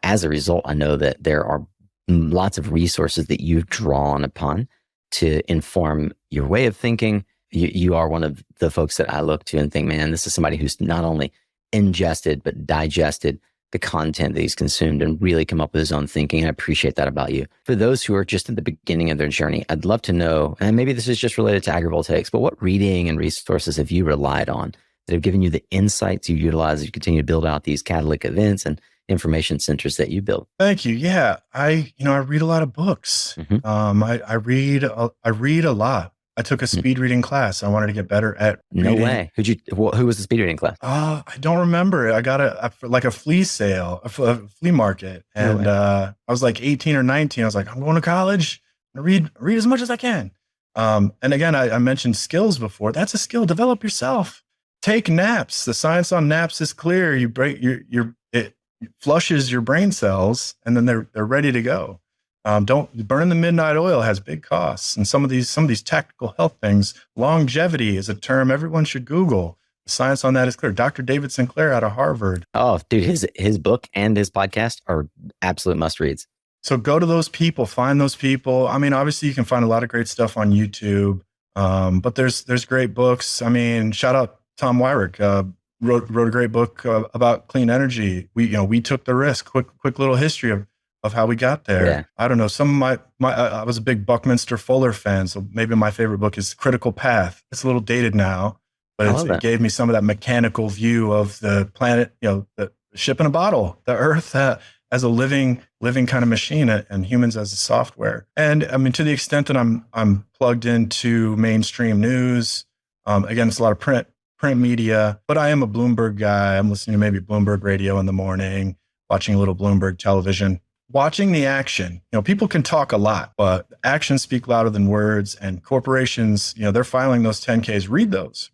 Speaker 2: As a result, I know that there are lots of resources that you've drawn upon to inform your way of thinking. You are one of the folks that I look to and think, man, this is somebody who's not only ingested, but digested the content that he's consumed and really come up with his own thinking. I appreciate that about you. For those who are just at the beginning of their journey, I'd love to know, and maybe this is just related to agrivoltaics, but what reading and resources have you relied on that have given you the insights you utilize as you continue to build out these catalytic events and information centers that you build?
Speaker 3: Thank you. Yeah, I read a lot of books.
Speaker 2: Mm-hmm.
Speaker 3: I read a lot. I took a speed reading class. I wanted to get better at
Speaker 2: No
Speaker 3: reading.
Speaker 2: way. Who was the speed reading class?
Speaker 3: I don't remember. I got a flea sale, a flea market. And I was like 18 or 19. I was like, I'm going to college. I'm going to read as much as I can. And again, I mentioned skills before. That's a skill. Develop yourself. Take naps. The science on naps is clear. It flushes your brain cells and then they're ready to go. Don't burn the midnight oil, has big costs. And some of these tactical health things, longevity is a term everyone should Google. The science on that is clear. Dr. David Sinclair out of Harvard.
Speaker 2: Oh, dude, his book and his podcast are absolute must reads.
Speaker 3: So go to those people, find those people. I mean, obviously you can find a lot of great stuff on YouTube. But there's great books. I mean, shout out Tom Wyrick, wrote a great book about clean energy. We took the risk. Quick little history of how we got there.
Speaker 2: Yeah.
Speaker 3: I don't know. Some of I was a big Buckminster Fuller fan, so maybe my favorite book is Critical Path. It's a little dated now, but it gave me some of that mechanical view of the planet, the ship in a bottle, the Earth as a living kind of machine, and humans as a software. And I mean, to the extent that I'm plugged into mainstream news, again, it's a lot of print media, but I am a Bloomberg guy. I'm listening to maybe Bloomberg radio in the morning, watching a little Bloomberg television. Watching the action, people can talk a lot, but actions speak louder than words. And corporations, they're filing those 10Ks.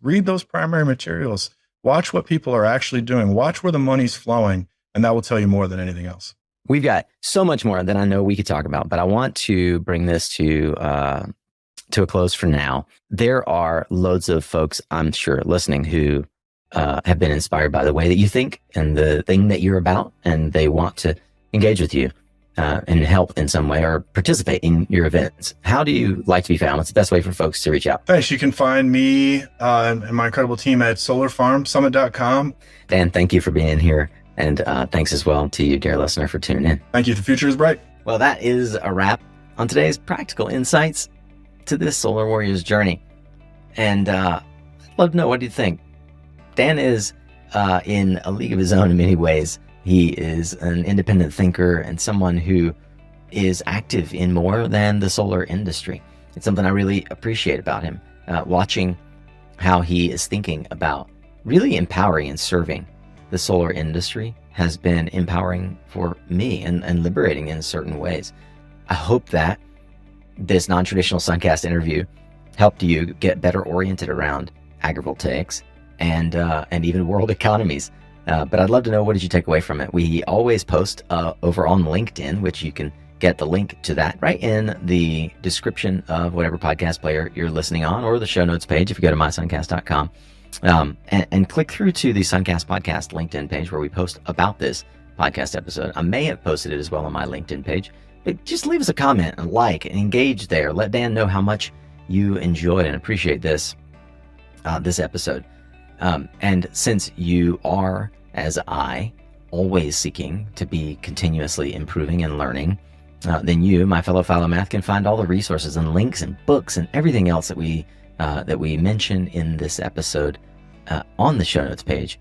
Speaker 3: Read those primary materials. Watch what people are actually doing. Watch where the money's flowing, and that will tell you more than anything else.
Speaker 2: We've got so much more than I know we could talk about, but I want to bring this to a close for now. There are loads of folks, I'm sure, listening who have been inspired by the way that you think and the thing that you're about, and they want to engage with you and help in some way or participate in your events. How do you like to be found? What's the best way for folks to reach out?
Speaker 3: Thanks. You can find me and my incredible team at solarfarmsummit.com.
Speaker 2: Dan, thank you for being here. And thanks as well to you, dear listener, for tuning in.
Speaker 3: Thank you. The future is bright.
Speaker 2: Well, that is a wrap on today's practical insights to this Solar Warriors journey. And I'd love to know, what do you think? Dan is in a league of his own in many ways. He is an independent thinker and someone who is active in more than the solar industry. It's something I really appreciate about him, watching how he is thinking about really empowering and serving the solar industry has been empowering for me and liberating in certain ways. I hope that this non-traditional SunCast interview helped you get better oriented around agrivoltaics and even world economies. But I'd love to know, what did you take away from it? We always post over on LinkedIn, which you can get the link to that right in the description of whatever podcast player you're listening on, or the show notes page if you go to mysuncast.com. And click through to the SunCast Podcast LinkedIn page where we post about this podcast episode. I may have posted it as well on my LinkedIn page, but just leave us a comment, a like, and engage there. Let Dan know how much you enjoyed and appreciate this episode. And since you are, as I, always seeking to be continuously improving and learning, then you, my fellow Philomath, can find all the resources and links and books and everything else that we mention in this episode on the show notes page,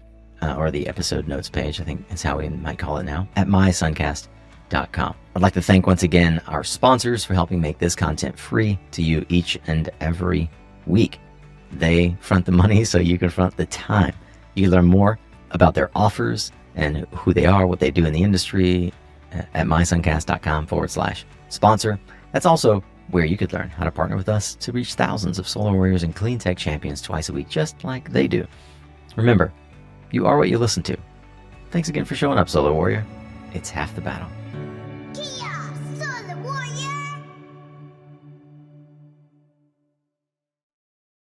Speaker 2: or the episode notes page, I think is how we might call it now, at mysuncast.com. I'd like to thank once again our sponsors for helping make this content free to you each and every week. They front the money so you can front the time. You can learn more about their offers and who they are, what they do in the industry at mysuncast.com/sponsor. That's also where you could learn how to partner with us to reach thousands of solar warriors and clean tech champions twice a week, just like they do. Remember, you are what you listen to. Thanks again for showing up, Solar Warrior. It's half the battle.